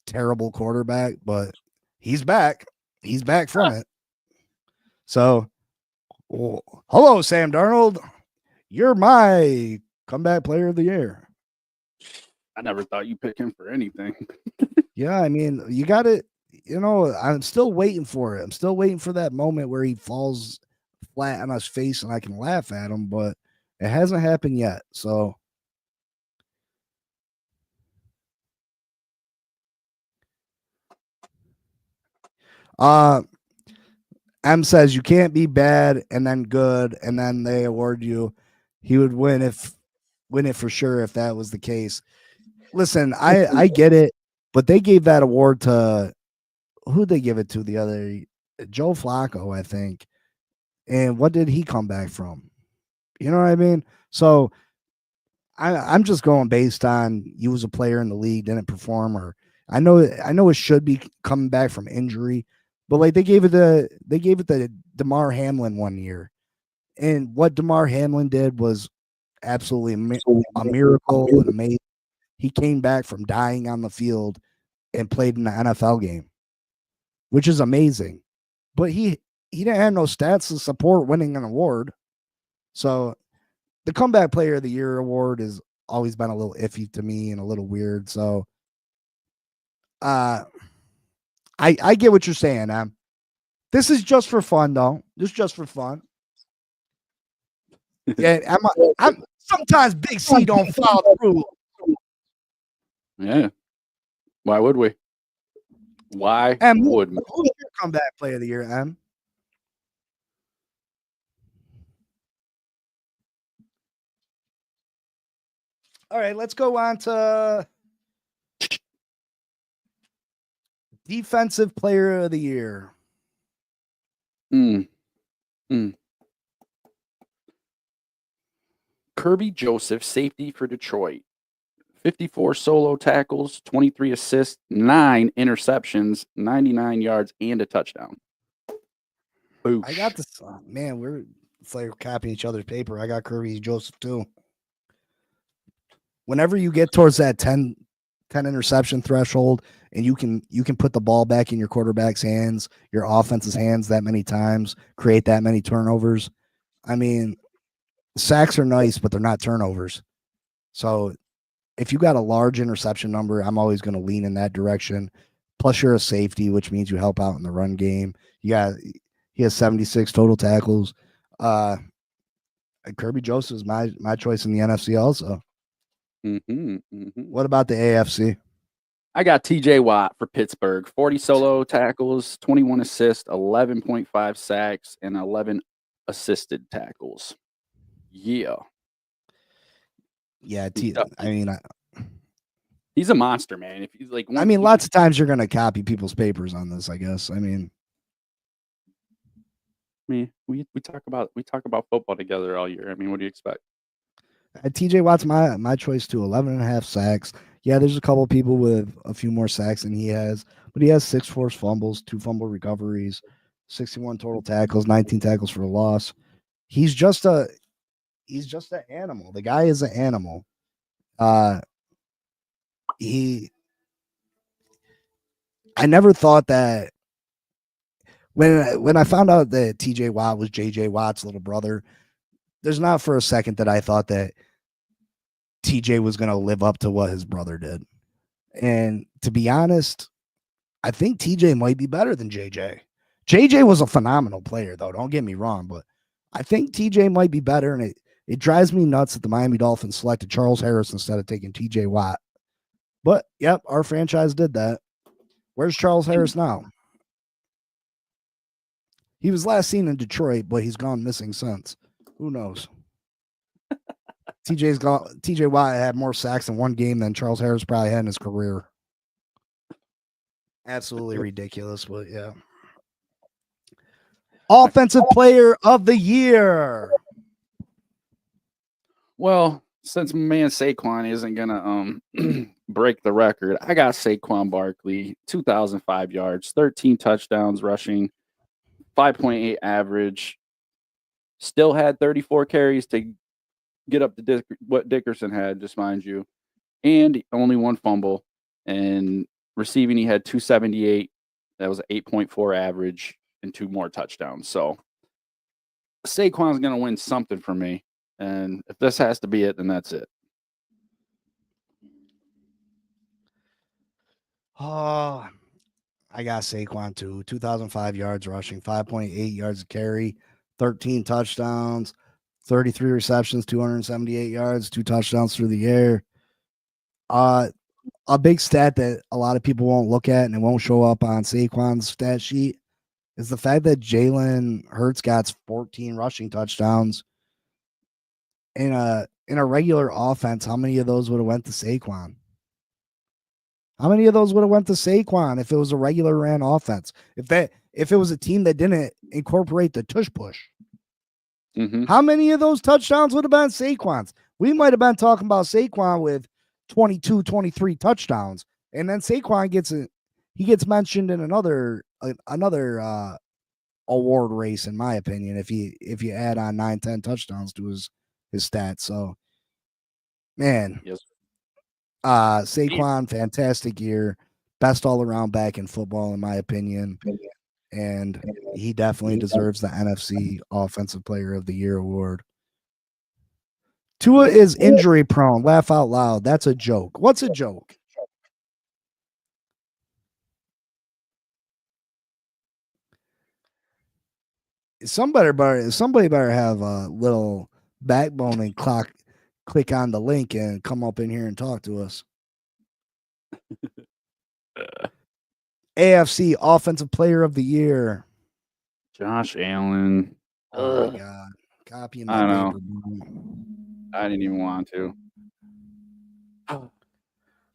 terrible quarterback, but he's back. He's back from it. So, hello, Sam Darnold. You're my comeback player of the year. I never thought you pick him for anything. Yeah, I mean, you got it. I'm still waiting for it. I'm still waiting for that moment where he falls flat on his face and I can laugh at him, but it hasn't happened yet. So, M says you can't be bad and then good and then they award you. He would win it for sure if that was the case. Listen, I get it, but they gave that award to who'd they give it to the other Joe Flacco, I think. And what did he come back from? You know what I mean? So I'm just going based on you was a player in the league, didn't perform, or I know it should be coming back from injury, but like they gave it the Damar Hamlin one year. And what Damar Hamlin did was absolutely a miracle and amazing. he came back from dying on the field and played in the NFL game, which is amazing. But he didn't have no stats to support winning an award. So the comeback player of the year award has always been a little iffy to me and a little weird. So I get what you're saying. This is just for fun, though. This is just for fun. Yeah, I'm sometimes Big C don't follow through. Yeah. Why would we? Why would we? Who's your comeback player of the year, Em? All right, let's go on to defensive player of the year. Kirby Joseph, safety for Detroit. 54 solo tackles, 23 assists, 9 interceptions, 99 yards, and a touchdown. Boosh. I got this. Man, it's like we're copying each other's paper. I got Kirby Joseph too. Whenever you get towards that 10 interception threshold and you can put the ball back in your quarterback's hands, your offense's hands that many times, create that many turnovers. I mean, sacks are nice, but they're not turnovers. So if you got a large interception number, I'm always going to lean in that direction. Plus, you're a safety, which means you help out in the run game. He has 76 total tackles. Kirby Joseph is my choice in the NFC also. What about the AFC? I got TJ Watt for Pittsburgh. 40 solo tackles, 21 assists, 11.5 sacks, and 11 assisted tackles. Yeah. Yeah, he's a monster, man. If he's like, lots of times you're gonna copy people's papers on this, I guess. We talk about football together all year. I mean, what do you expect? TJ Watt's my choice too. 11.5 sacks. Yeah, there's a couple people with a few more sacks than he has, but he has 6 forced fumbles, 2 fumble recoveries, 61 total tackles, 19 tackles for a loss. He's just an animal. The guy is an animal. I never thought that when I found out that TJ Watt was JJ Watt's little brother, there's not for a second that I thought that TJ was going to live up to what his brother did. And to be honest, I think TJ might be better than JJ. JJ was a phenomenal player, though. Don't get me wrong, but I think TJ might be better. And it drives me nuts that the Miami Dolphins selected Charles Harris instead of taking TJ Watt. But, yep, our franchise did that. Where's Charles Harris now? He was last seen in Detroit, but he's gone missing since. Who knows? TJ Watt had more sacks in one game than Charles Harris probably had in his career. Absolutely ridiculous, but yeah. Offensive player of the year. Well, since my man Saquon isn't gonna break the record, I got Saquon Barkley, 2,005 yards, 13 touchdowns rushing, 5.8 average. Still had 34 carries to get up to what Dickerson had, just mind you, and only 1 fumble. And receiving, he had 278. That was an 8.4 average and 2 more touchdowns. So Saquon's going to win something for me. And if this has to be it, then that's it. Oh, I got Saquon too. 2,005 yards rushing, 5.8 yards a carry, 13 touchdowns, 33 receptions, 278 yards, 2 touchdowns through the air. A big stat that a lot of people won't look at and it won't show up on Saquon's stat sheet is the fact that Jalen Hurts got 14 rushing touchdowns in a regular offense. How many of those would have went to Saquon? How many of those would have went to Saquon if it was a regular ran offense? If it was a team that didn't incorporate the tush push? How many of those touchdowns would have been Saquon's? We might have been talking about Saquon with 22, 23 touchdowns, and then Saquon gets mentioned in another award race, in my opinion, if you add on 9, 10 touchdowns to his stats. So, man, yes. Saquon, fantastic year. Best all-around back in football, in my opinion. And he definitely deserves the NFC Offensive Player of the Year award. Tua is injury prone. Laugh out loud. That's a joke. What's a joke? Somebody better have a little backbone and click on the link and come up in here and talk to us. AFC Offensive Player of the Year. Josh Allen. Oh my God. Copy my I know. paper. I didn't even want to.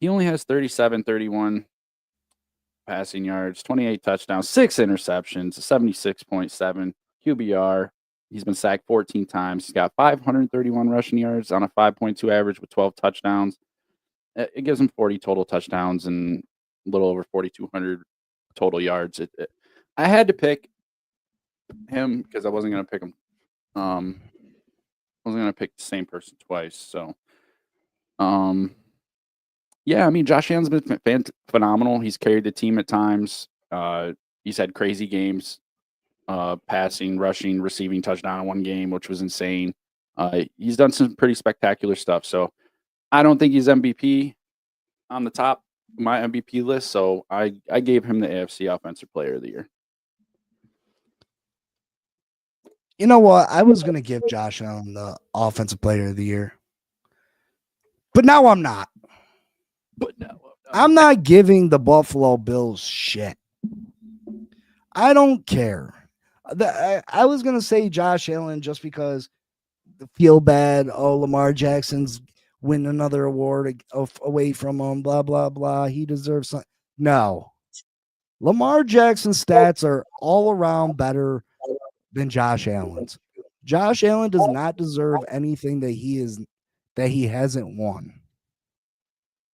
He only has 37, 31 passing yards, 28 touchdowns, 6 interceptions, 76.7 QBR. He's been sacked 14 times. He's got 531 rushing yards on a 5.2 average with 12 touchdowns. It gives him 40 total touchdowns and a little over 4,200 total yards. I had to pick him because I wasn't going to pick him. I wasn't going to pick the same person twice. So, yeah, I mean, Josh Allen's been phenomenal. He's carried the team at times. He's had crazy games, passing, rushing, receiving touchdown in one game, which was insane. He's done some pretty spectacular stuff. So I don't think he's MVP on the top of my MVP list. So I gave him the AFC Offensive Player of the Year. You know what? I was going to give Josh Allen the Offensive Player of the Year. But now I'm not. I'm not giving the Buffalo Bills shit. I don't care. I was going to say Josh Allen just because the feel bad. Oh, Lamar Jackson's win another award away from him, blah, blah, blah. He deserves something. No. Lamar Jackson's stats are all around better than Josh Allen's. Josh Allen does not deserve anything that he hasn't won.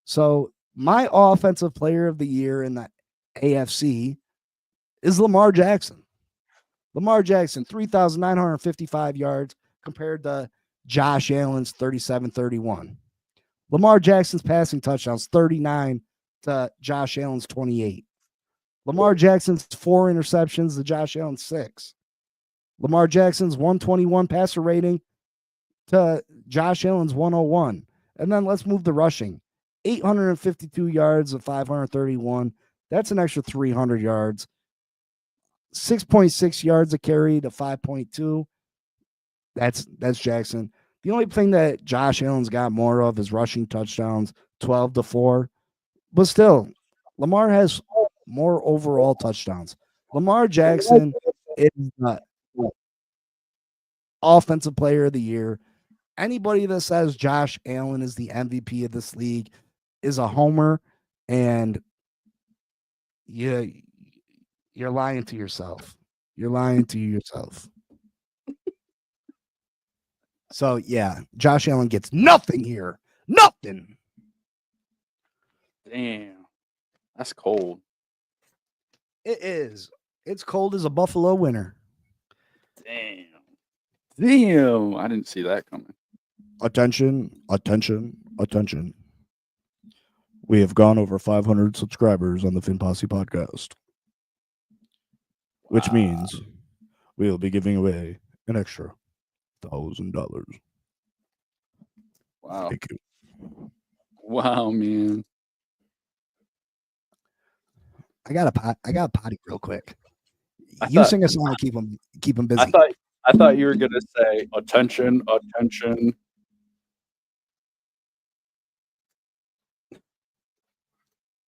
So my Offensive Player of the Year in the AFC is Lamar Jackson. Lamar Jackson, 3,955 yards compared to Josh Allen's 3,731. Lamar Jackson's passing touchdowns, 39 to Josh Allen's 28. Lamar Jackson's 4 interceptions to Josh Allen's 6. Lamar Jackson's 121 passer rating to Josh Allen's 101. And then let's move to rushing. 852 yards of 531. That's an extra 300 yards. 6.6 yards a carry to 5.2. That's Jackson. The only thing that Josh Allen's got more of is rushing touchdowns, 12-4. But still, Lamar has more overall touchdowns. Lamar Jackson is the Offensive Player of the Year. Anybody that says Josh Allen is the MVP of this league is a homer, and you're lying to yourself. You're lying to yourself. So, yeah, Josh Allen gets nothing here. Nothing. Damn. That's cold. It is. It's cold as a Buffalo winter. Damn. I didn't see that coming. Attention. We have gone over 500 subscribers on the Fin Posse podcast, which means we'll be giving away an extra $1,000. Wow. Thank you. Wow, man. I got a potty real quick. You sing a song to keep them busy. I thought you were gonna say attention.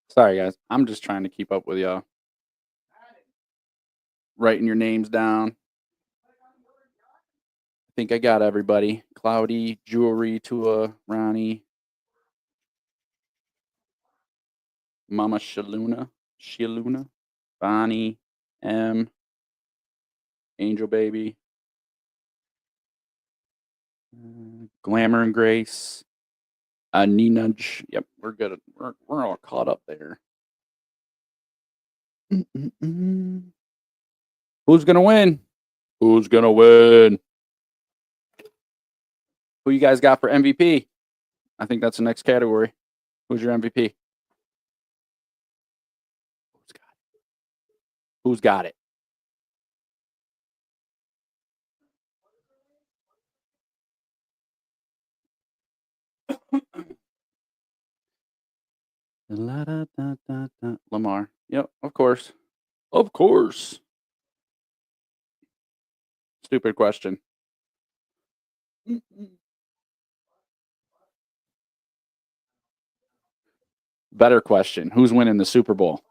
Sorry, guys. I'm just trying to keep up with y'all. Writing your names down. I think I got everybody. Cloudy, Jewelry, Tua, Ronnie, Mama Shaluna, Bonnie, M, Angel Baby, Glamour and Grace, Nina. Yep, we're good. We're all caught up there. Who's gonna win? Who you guys got for MVP? I think that's the next category. Who's your MVP? Who's got it? Lamar. Yep, of course. Of course. Stupid question. Better question. Who's winning the Super Bowl?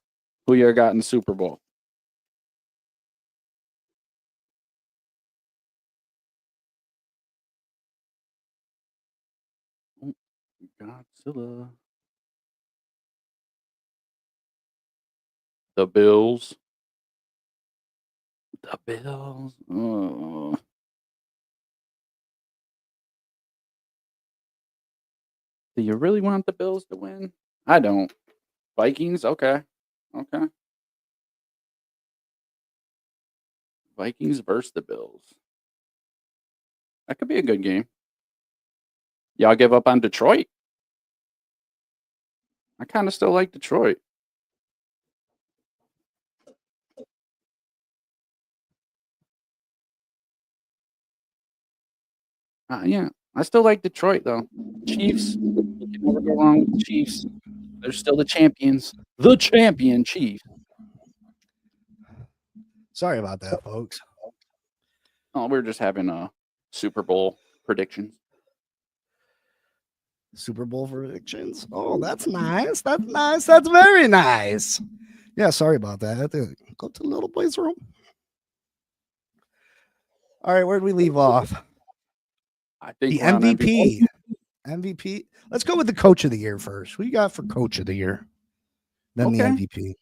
Who you got in the Super Bowl? Godzilla. The Bills. The Bills. Oh. Do you really want the Bills to win? I don't. Vikings? Okay. Okay. Vikings versus the Bills. That could be a good game. Y'all give up on Detroit? I kind of still like Detroit. Yeah, I still like Detroit though. Chiefs, you can never go wrong with the Chiefs. They're still the champions. The champion Chiefs. Sorry about that, folks. Oh, we're just having a Super Bowl predictions. Super Bowl predictions. Oh, that's nice. That's nice. That's very nice. Yeah, sorry about that. I had to go to the little boy's room. All right, where'd we leave off? I think The we're on MVP. MVP. Let's go with the coach of the year first. Who you got for coach of the year? Then the Okay. MVP.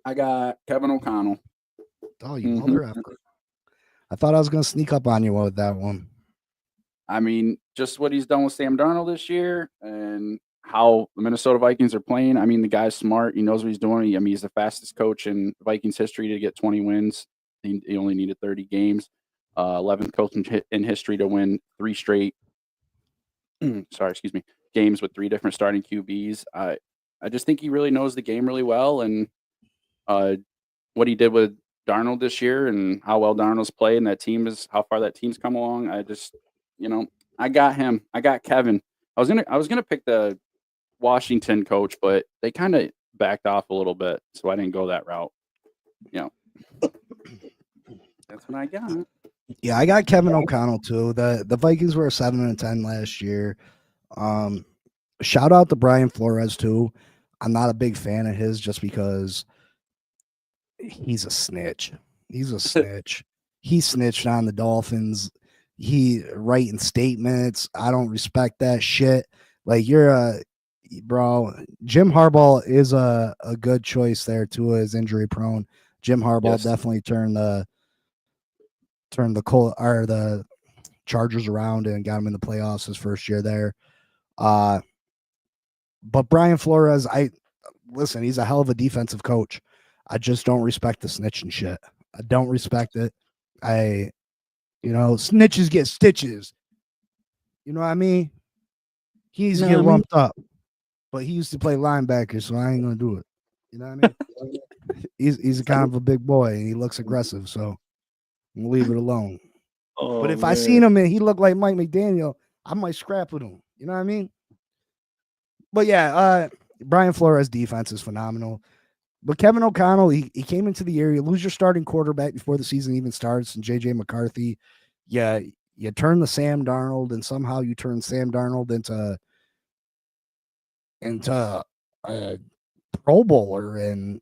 I got Kevin O'Connell. Oh, you mother effer. I thought I was going to sneak up on you with that one. I mean, just what he's done with Sam Darnold this year and how the Minnesota Vikings are playing. I mean, the guy's smart. He knows what he's doing. I mean, he's the fastest coach in Vikings history to get 20 wins. He only needed 30 games. 11th coach in history to win 3 straight games with 3 different starting QBs. I just think he really knows the game really well, and what he did with Darnold this year and how well Darnold's played and how far that team's come along. I just, I got him. I got Kevin. I was gonna pick the Washington coach, but they kind of backed off a little bit, so I didn't go that route. That's what I got. Yeah, I got Kevin O'Connell too. The Vikings were 7-10 last year. Shout out to Brian Flores too. I'm not a big fan of his just because he's a snitch. He's a snitch. He snitched on the Dolphins. He writing statements. I don't respect that shit. Like bro. Jim Harbaugh is a good choice there too. Is injury prone. Jim Harbaugh definitely turned the Chargers around and got him in the playoffs his first year there. But Brian Flores, listen, he's a hell of a defensive coach. I just don't respect the snitching shit. I don't respect it. Snitches get stitches. You know what I mean? He needs to get lumped up. But he used to play linebacker, so I ain't gonna do it. You know what I mean? he's a kind of a big boy and he looks aggressive, so we'll leave it alone. But if I seen him and he looked like Mike McDaniel, I might scrap with him. You know what I mean? But yeah, Brian Flores' defense is phenomenal. But Kevin O'Connell, he came into the year. You lose your starting quarterback before the season even starts, and J.J. McCarthy. Yeah, you turn the Sam Darnold, and somehow you turn Sam Darnold into a Pro Bowler, and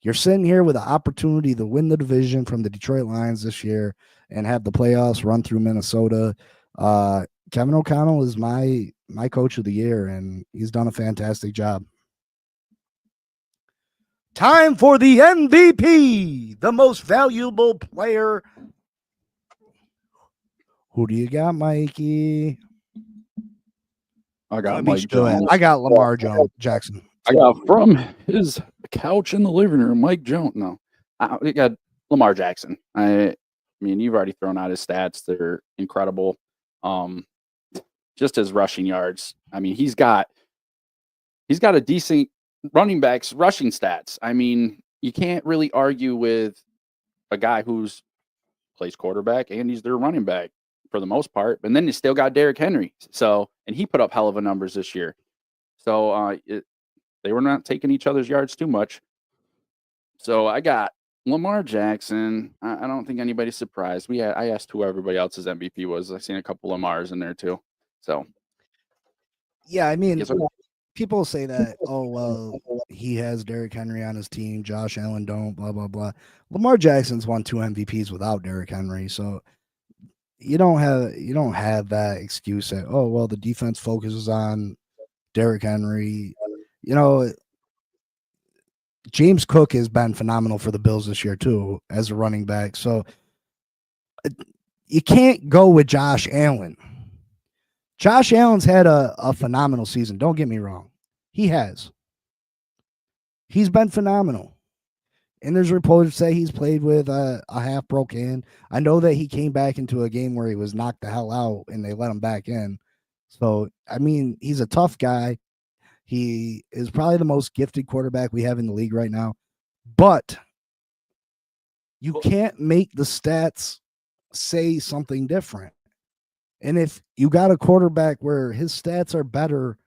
you're sitting here with an opportunity to win the division from the Detroit Lions this year and have the playoffs run through Minnesota. Kevin O'Connell is my coach of the year, and he's done a fantastic job. Time for the MVP, the most valuable player. Who do you got, Mikey? I got Mike Jones. I got Lamar Jackson. I got from his couch in the living room, Mike Jones. No, I got Lamar Jackson. I mean, you've already thrown out his stats. They're incredible. Just his rushing yards. I mean, he's got he's got a decent running back's rushing stats. I mean, you can't really argue with a guy who's plays quarterback and he's their running back for the most part. And then you still got Derrick Henry. So, and he put up hell of a numbers this year. So they were not taking each other's yards too much. So I got Lamar Jackson. I don't think anybody's surprised. I asked who everybody else's MVP was. I've seen a couple Lamars in there too. So yeah, I mean, people say that, oh, well, he has Derrick Henry on his team, Josh Allen don't, blah, blah, blah. Lamar Jackson's won 2 MVPs without Derrick Henry. So you don't have that excuse that, oh, well, the defense focuses on Derrick Henry. You know, James Cook has been phenomenal for the Bills this year too as a running back. So you can't go with Josh Allen. Josh Allen's had a phenomenal season. Don't get me wrong. He has. He's been phenomenal. And there's reports say he's played with a half broke hand. I know that he came back into a game where he was knocked the hell out and they let him back in. So, I mean, he's a tough guy. He is probably the most gifted quarterback we have in the league right now. But you can't make the stats say something different. And if you got a quarterback where his stats are better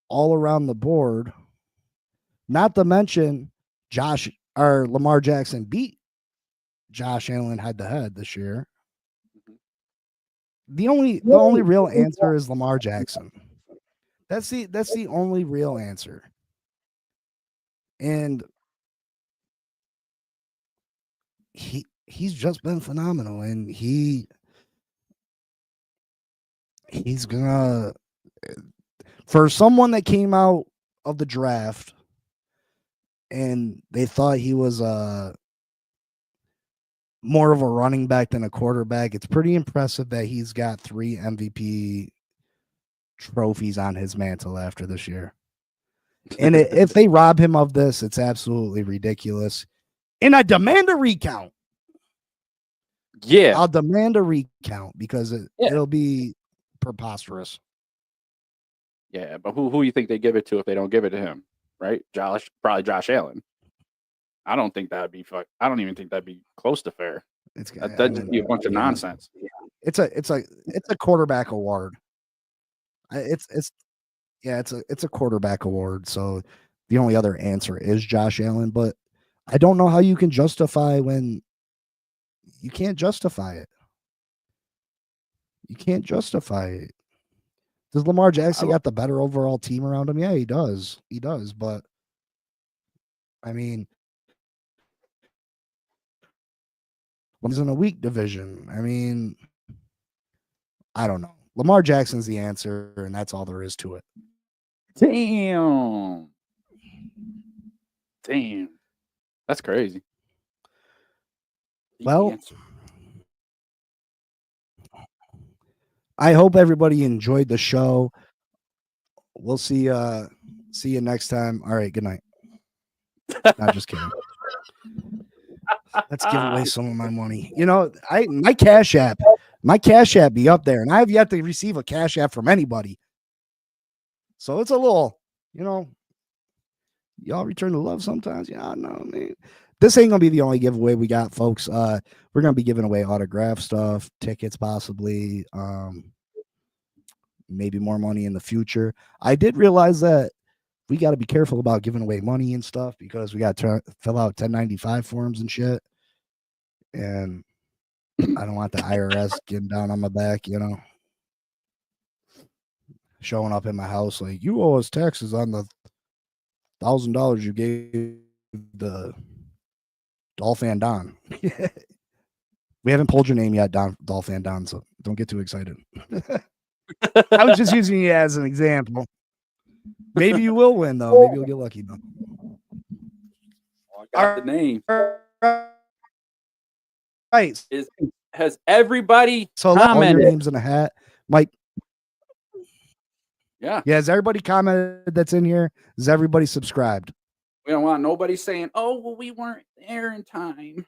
all around the board, not to mention Lamar Jackson beat Josh Allen head to head this year. The only real answer is Lamar Jackson. That's the only real answer. And he's just been phenomenal, and he's gonna, for someone that came out of the draft and they thought he was more of a running back than a quarterback, it's pretty impressive that he's got 3 MVP trophies on his mantle after this year. And if they rob him of this, it's absolutely ridiculous. And I demand a recount. Yeah, I'll demand a recount because it'll be preposterous. Yeah, but who you think they give it to if they don't give it to him? Right? Probably Josh Allen. I don't think that'd be I don't even think that'd be close to fair. That'd just be a bunch of nonsense. It's a quarterback award. It's a quarterback award. So the only other answer is Josh Allen, but I don't know how you can justify when you can't justify it. You can't justify it. Does Lamar Jackson got the better overall team around him? Yeah, he does. He does. But I mean, he's in a weak division. I mean, I don't know. Lamar Jackson's the answer, and that's all there is to it. Damn. That's crazy. Well, I hope everybody enjoyed the show. We'll see you next time. All right, good night. Not just kidding. Let's give away some of my money. You know, my Cash App be up there, and I have yet to receive a Cash App from anybody. So it's a little, y'all return the love sometimes. Yeah, no, man. This ain't gonna be the only giveaway we got, folks. We're gonna be giving away autograph stuff, tickets, possibly. Maybe more money in the future. I did realize that we got to be careful about giving away money and stuff because we got to fill out 1095 forms and shit. And I don't want the IRS getting down on my back, showing up in my house like, you owe us taxes on the $1,000 you gave the Dolphin Don. We haven't pulled your name yet, Dolphin Don, so don't get too excited. I was just using you as an example. Maybe you will win, though. Maybe you'll get lucky, though. I got the name. Right. Has everybody commented? All your names in a hat. Mike. Yeah. Yeah, has everybody commented that's in here? Is everybody subscribed? We don't want nobody saying, oh, well, we weren't there in time.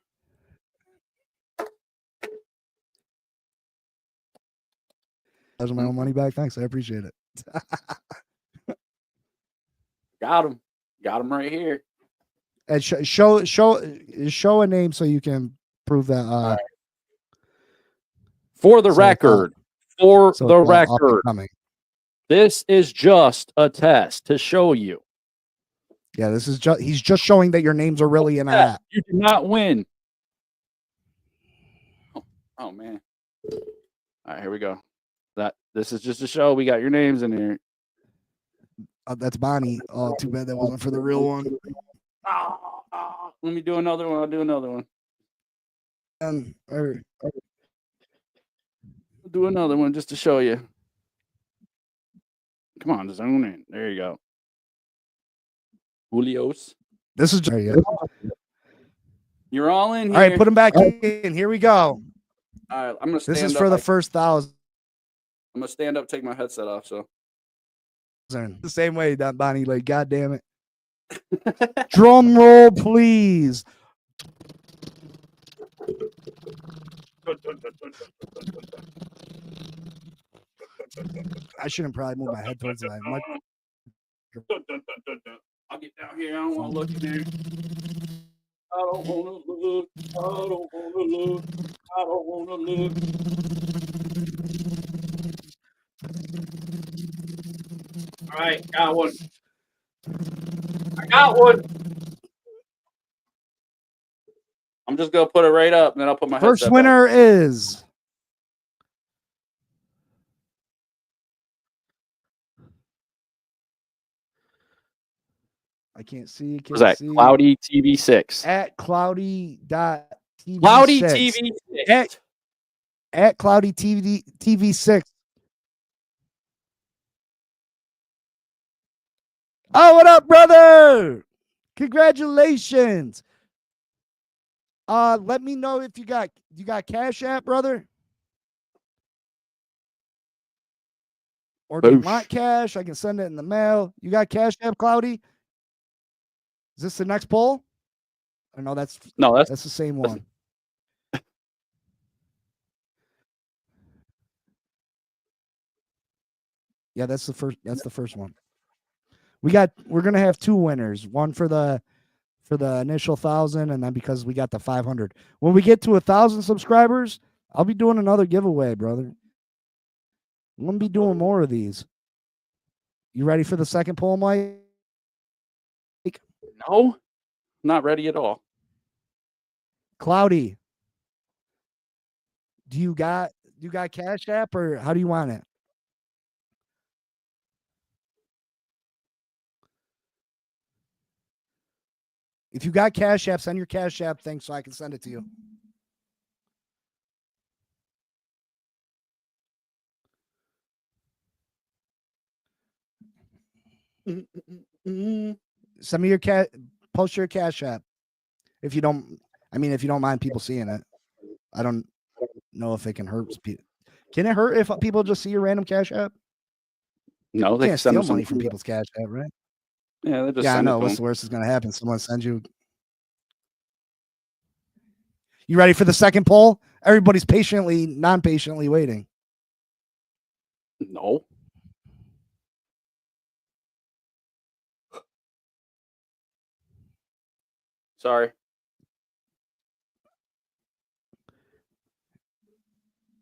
My own money back. Thanks. I appreciate it. Got him. Got him right here. And show a name so you can prove that. Right. For the record, this is just a test to show you. Yeah, this is he's just showing that your names are really in a hat. You did not win. Oh man. All right, here we go. This is just a show. We got your names in here. That's Bonnie. Oh, too bad that wasn't for the real one. Let me do another one. I'll do another one. I'll do another one just to show you. Come on, zone in. There you go. Julio's. This is You're all in here. All right, put them back in. Here we go. All right, I'm gonna stand This is up. for the first 1,000. I'm gonna stand up, take my headset off. So the same way, that Bonnie. Like, God damn it. Drum roll, please. I shouldn't probably move my head towards that. I'll get down here. I don't want to look in there. I don't want to look. I don't want to look. I don't want to look. All right, got one. I got one. I'm just gonna put it right up, and then I'll put my first winner back. Is I can't see. What's that? Cloudy TV6 at cloudy.tv6. Cloudy TV6 at Cloudy TV6. Oh, what up, brother? Congratulations. Let me know if you got Cash App, brother. Or do you want cash? I can send it in the mail. You got Cash App, Cloudy? Is this the next poll? Or no, that's the same one. Yeah, that's the first one. We're gonna have two winners. One for the initial 1,000, and then because we got the 500. When we get to 1,000 subscribers, I'll be doing another giveaway, brother. I'm gonna be doing more of these. You ready for the second poll, Mike? No, not ready at all. Cloudy, do you got Cash App, or how do you want it? If you got Cash App, send your Cash App thing so I can send it to you. Send me your post your Cash App. If you don't mind people seeing it. I don't know if it can hurt people. Can it hurt if people just see your random Cash App? No, they can't steal money from people's Cash App, right? Yeah, they just I know. What's the worst is going to happen? Someone sends you. You ready for the second poll? Everybody's non-patiently waiting. No. Sorry.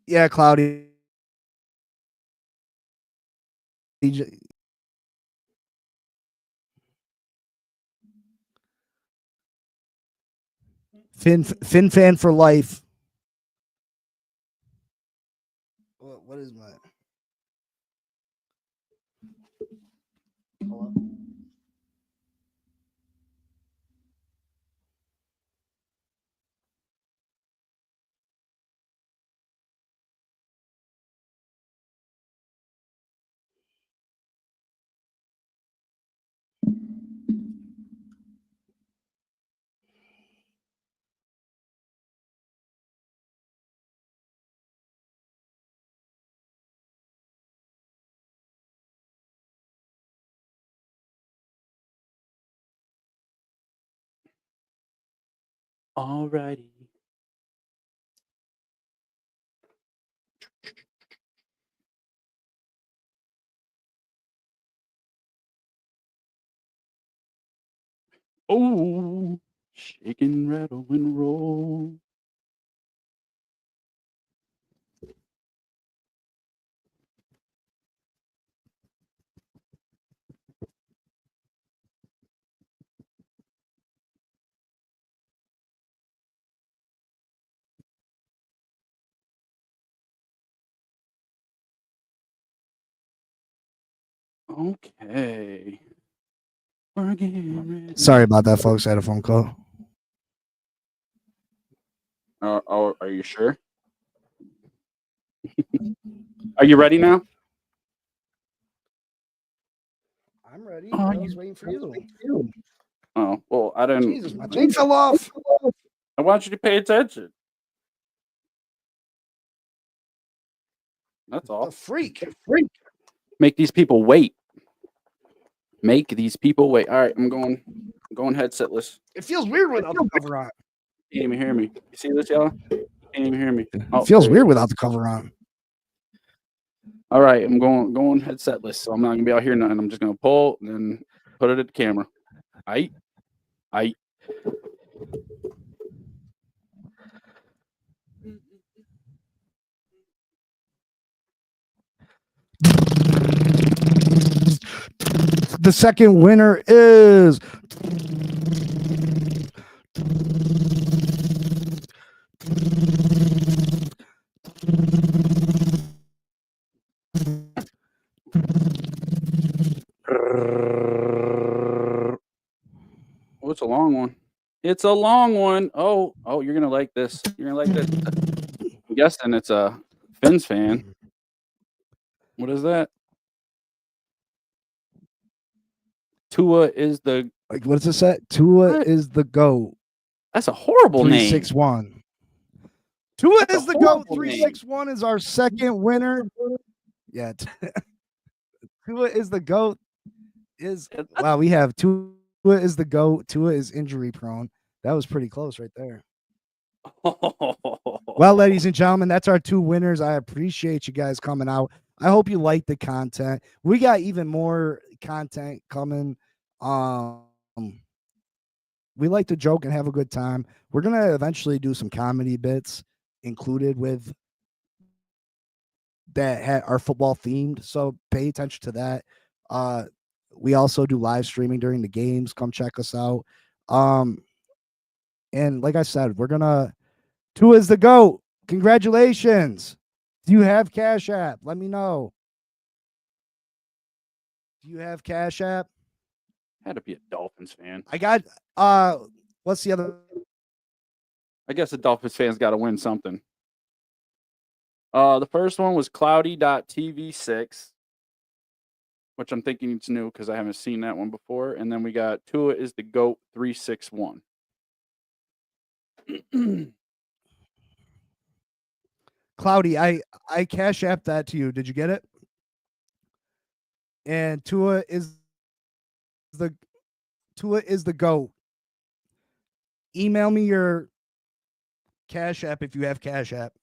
Yeah, Cloudy. Fin fan for life. What is my? Hello? All righty. Oh, shake and rattle and roll. Okay. We're getting ready. Sorry about that, folks. I had a phone call. Are you sure? Are you ready now? I'm ready. I was waiting for you. Oh, well, I didn't. Jesus, my thing fell off. I want you to pay attention. That's all. The freak. Make these people wait. Make these people wait. All right, I'm going headsetless. It feels weird without the cover on. Can't even hear me. You see this, y'all? Can't even hear me. It feels weird without the cover on. All right, I'm going headsetless, so I'm not gonna be out here nothing. I'm just gonna pull and then put it at the camera. I. The second winner is Oh, it's a long one. It's a long one. Oh, you're gonna like this. You're gonna like this. I'm guessing it's a Finns fan. What is that? Tua is the. like what does it say? Tua What? is the GOAT. That's a horrible name. 361. Tua That's is a the GOAT. horrible 361 is our second winner. Yeah. Tua is the GOAT. Wow, we have Tua is the GOAT. Tua is injury prone. That was pretty close right there. Well, ladies and gentlemen, that's our two winners. I appreciate you guys coming out. I hope you like the content. We got even more content coming. We like to joke and have a good time. We're gonna eventually do some comedy bits included with that are football themed. So pay attention to that. We also do live streaming during the games. Come check us out. And like I said, we're gonna Tua is the GOAT. Congratulations. Do you have Cash App? Let me know. Do you have Cash App? Had to be a Dolphins fan. I got what's the other? I guess the Dolphins fans got to win something. The first one was cloudy.tv6, which I'm thinking it's new because I haven't seen that one before. And then we got Tua is the GOAT 361. Cloudy, I Cash App that to you. Did you get it? And Tua is the GOAT. Email me your Cash App if you have Cash App.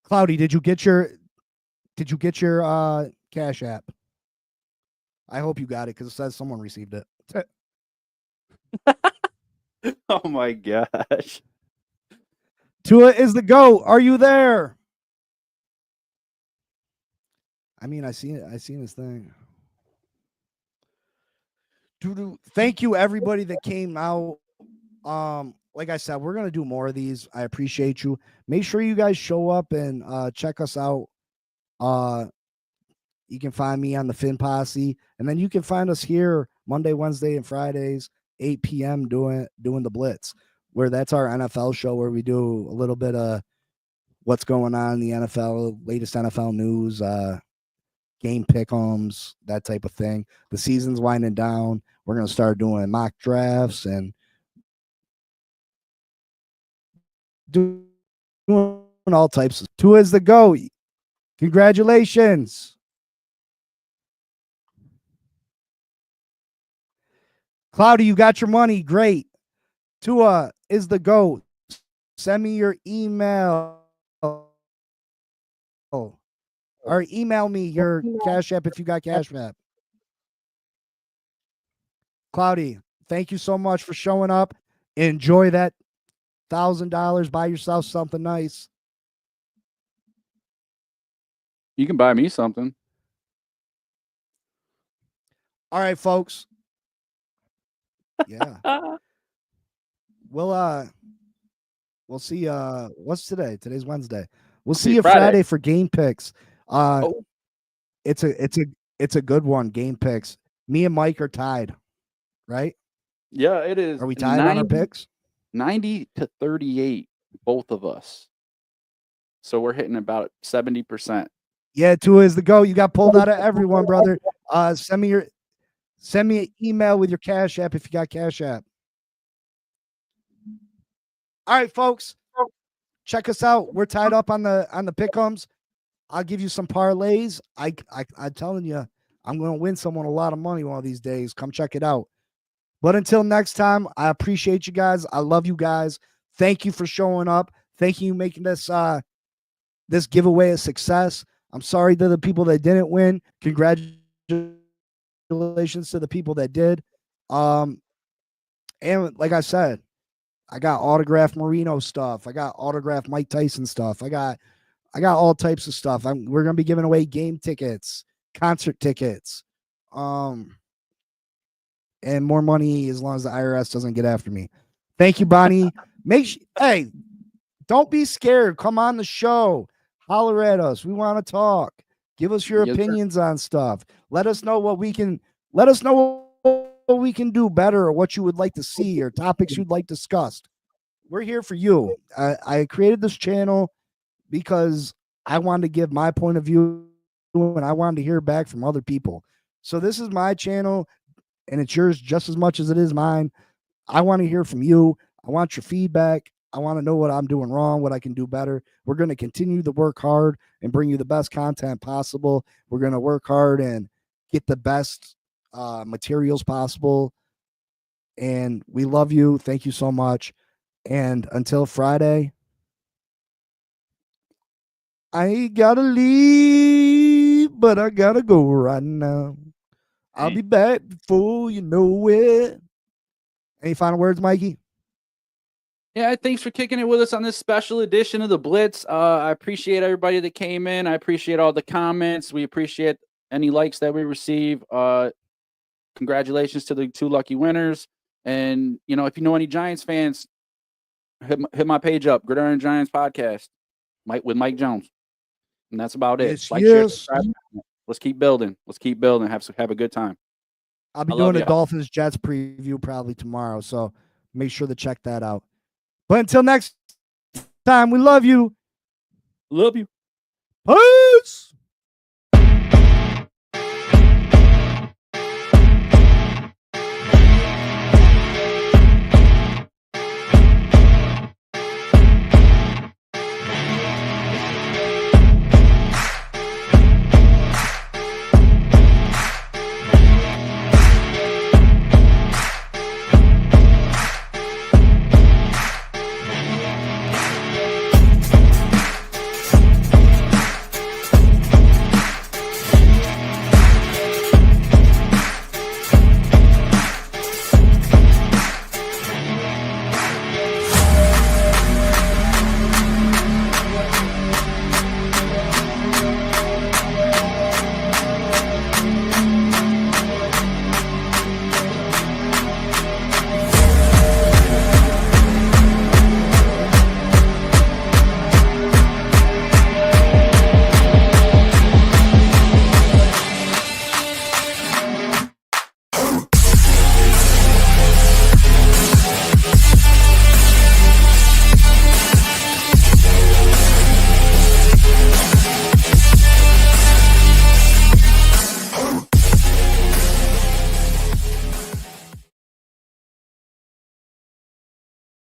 Cloudy, did you get your Cash App? I hope you got it because it says someone received it. Oh my gosh. Tua is the GOAT. Are you there? I mean, I seen his thing. Thank you everybody that came out. Like I said, we're gonna do more of these. I appreciate you. Make sure you guys show up and check us out. You can find me on the Fin Posse, and then you can find us here Monday, Wednesday, and Fridays, 8 p.m. doing the Blitz, where that's our NFL show where we do a little bit of what's going on in the NFL, latest NFL news, game pick'ems, that type of thing. The season's winding down. We're gonna start doing mock drafts and doing all types of. Tua is the GOAT. Congratulations. Cloudy, you got your money. Great. Tua is the GOAT. Send me your email. Or email me your Cash App if you got Cash App. Cloudy, thank you so much for showing up. Enjoy that $1,000. Buy yourself something nice. You can buy me something. All right, folks. Yeah. We'll see what's today? Today's Wednesday. We'll see you Friday for game picks. It's a good one, game picks. Me and Mike are tied, right? Yeah, it is. Are we tied on our picks? 90-38, both of us. So we're hitting about 70%. Yeah, 2 is the go. You got pulled out of everyone, brother. Send me an email with your Cash App if you got Cash App. All right, folks. Check us out. We're tied up on the pick'ems. I'll give you some parlays. I'm telling you, I'm going to win someone a lot of money one of these days. Come check it out. But until next time, I appreciate you guys. I love you guys. Thank you for showing up. Thank you for making this this giveaway a success. I'm sorry to the people that didn't win. Congratulations to the people that did. And like I said, I got autographed Marino stuff. I got autographed Mike Tyson stuff. I got all types of stuff. We're gonna be giving away game tickets, concert tickets, and more money as long as the IRS doesn't get after me. Thank you, Bonnie. Hey, don't be scared. Come on the show. Holler at us. We want to talk. Give us your opinions on stuff. Let us know what we can do better, or what you would like to see, or topics you'd like discussed. We're here for you. I created this channel because I wanted to give my point of view, and I wanted to hear back from other people. So this is my channel, and it's yours just as much as it is mine. I want to hear from you. I want your feedback. I want to know what I'm doing wrong, what I can do better. We're going to continue to work hard and bring you the best content possible. We're going to work hard and get the best materials possible. And we love you. Thank you so much. And until Friday, I gotta leave, but I gotta go right now. I'll be back before you know it. Any final words, Mikey? Yeah, thanks for kicking it with us on this special edition of the Blitz. I appreciate everybody that came in. I appreciate all the comments. We appreciate any likes that we receive. Congratulations to the 2 lucky winners. And, if you know any Giants fans, hit my page up, Gridiron Giants Podcast, with Mike Jones. And that's about it. Share, subscribe. Let's keep building. Have a good time. I'll be doing a Dolphins Jets preview probably tomorrow, so make sure to check that out. But until next time, we love you. Love you. Peace.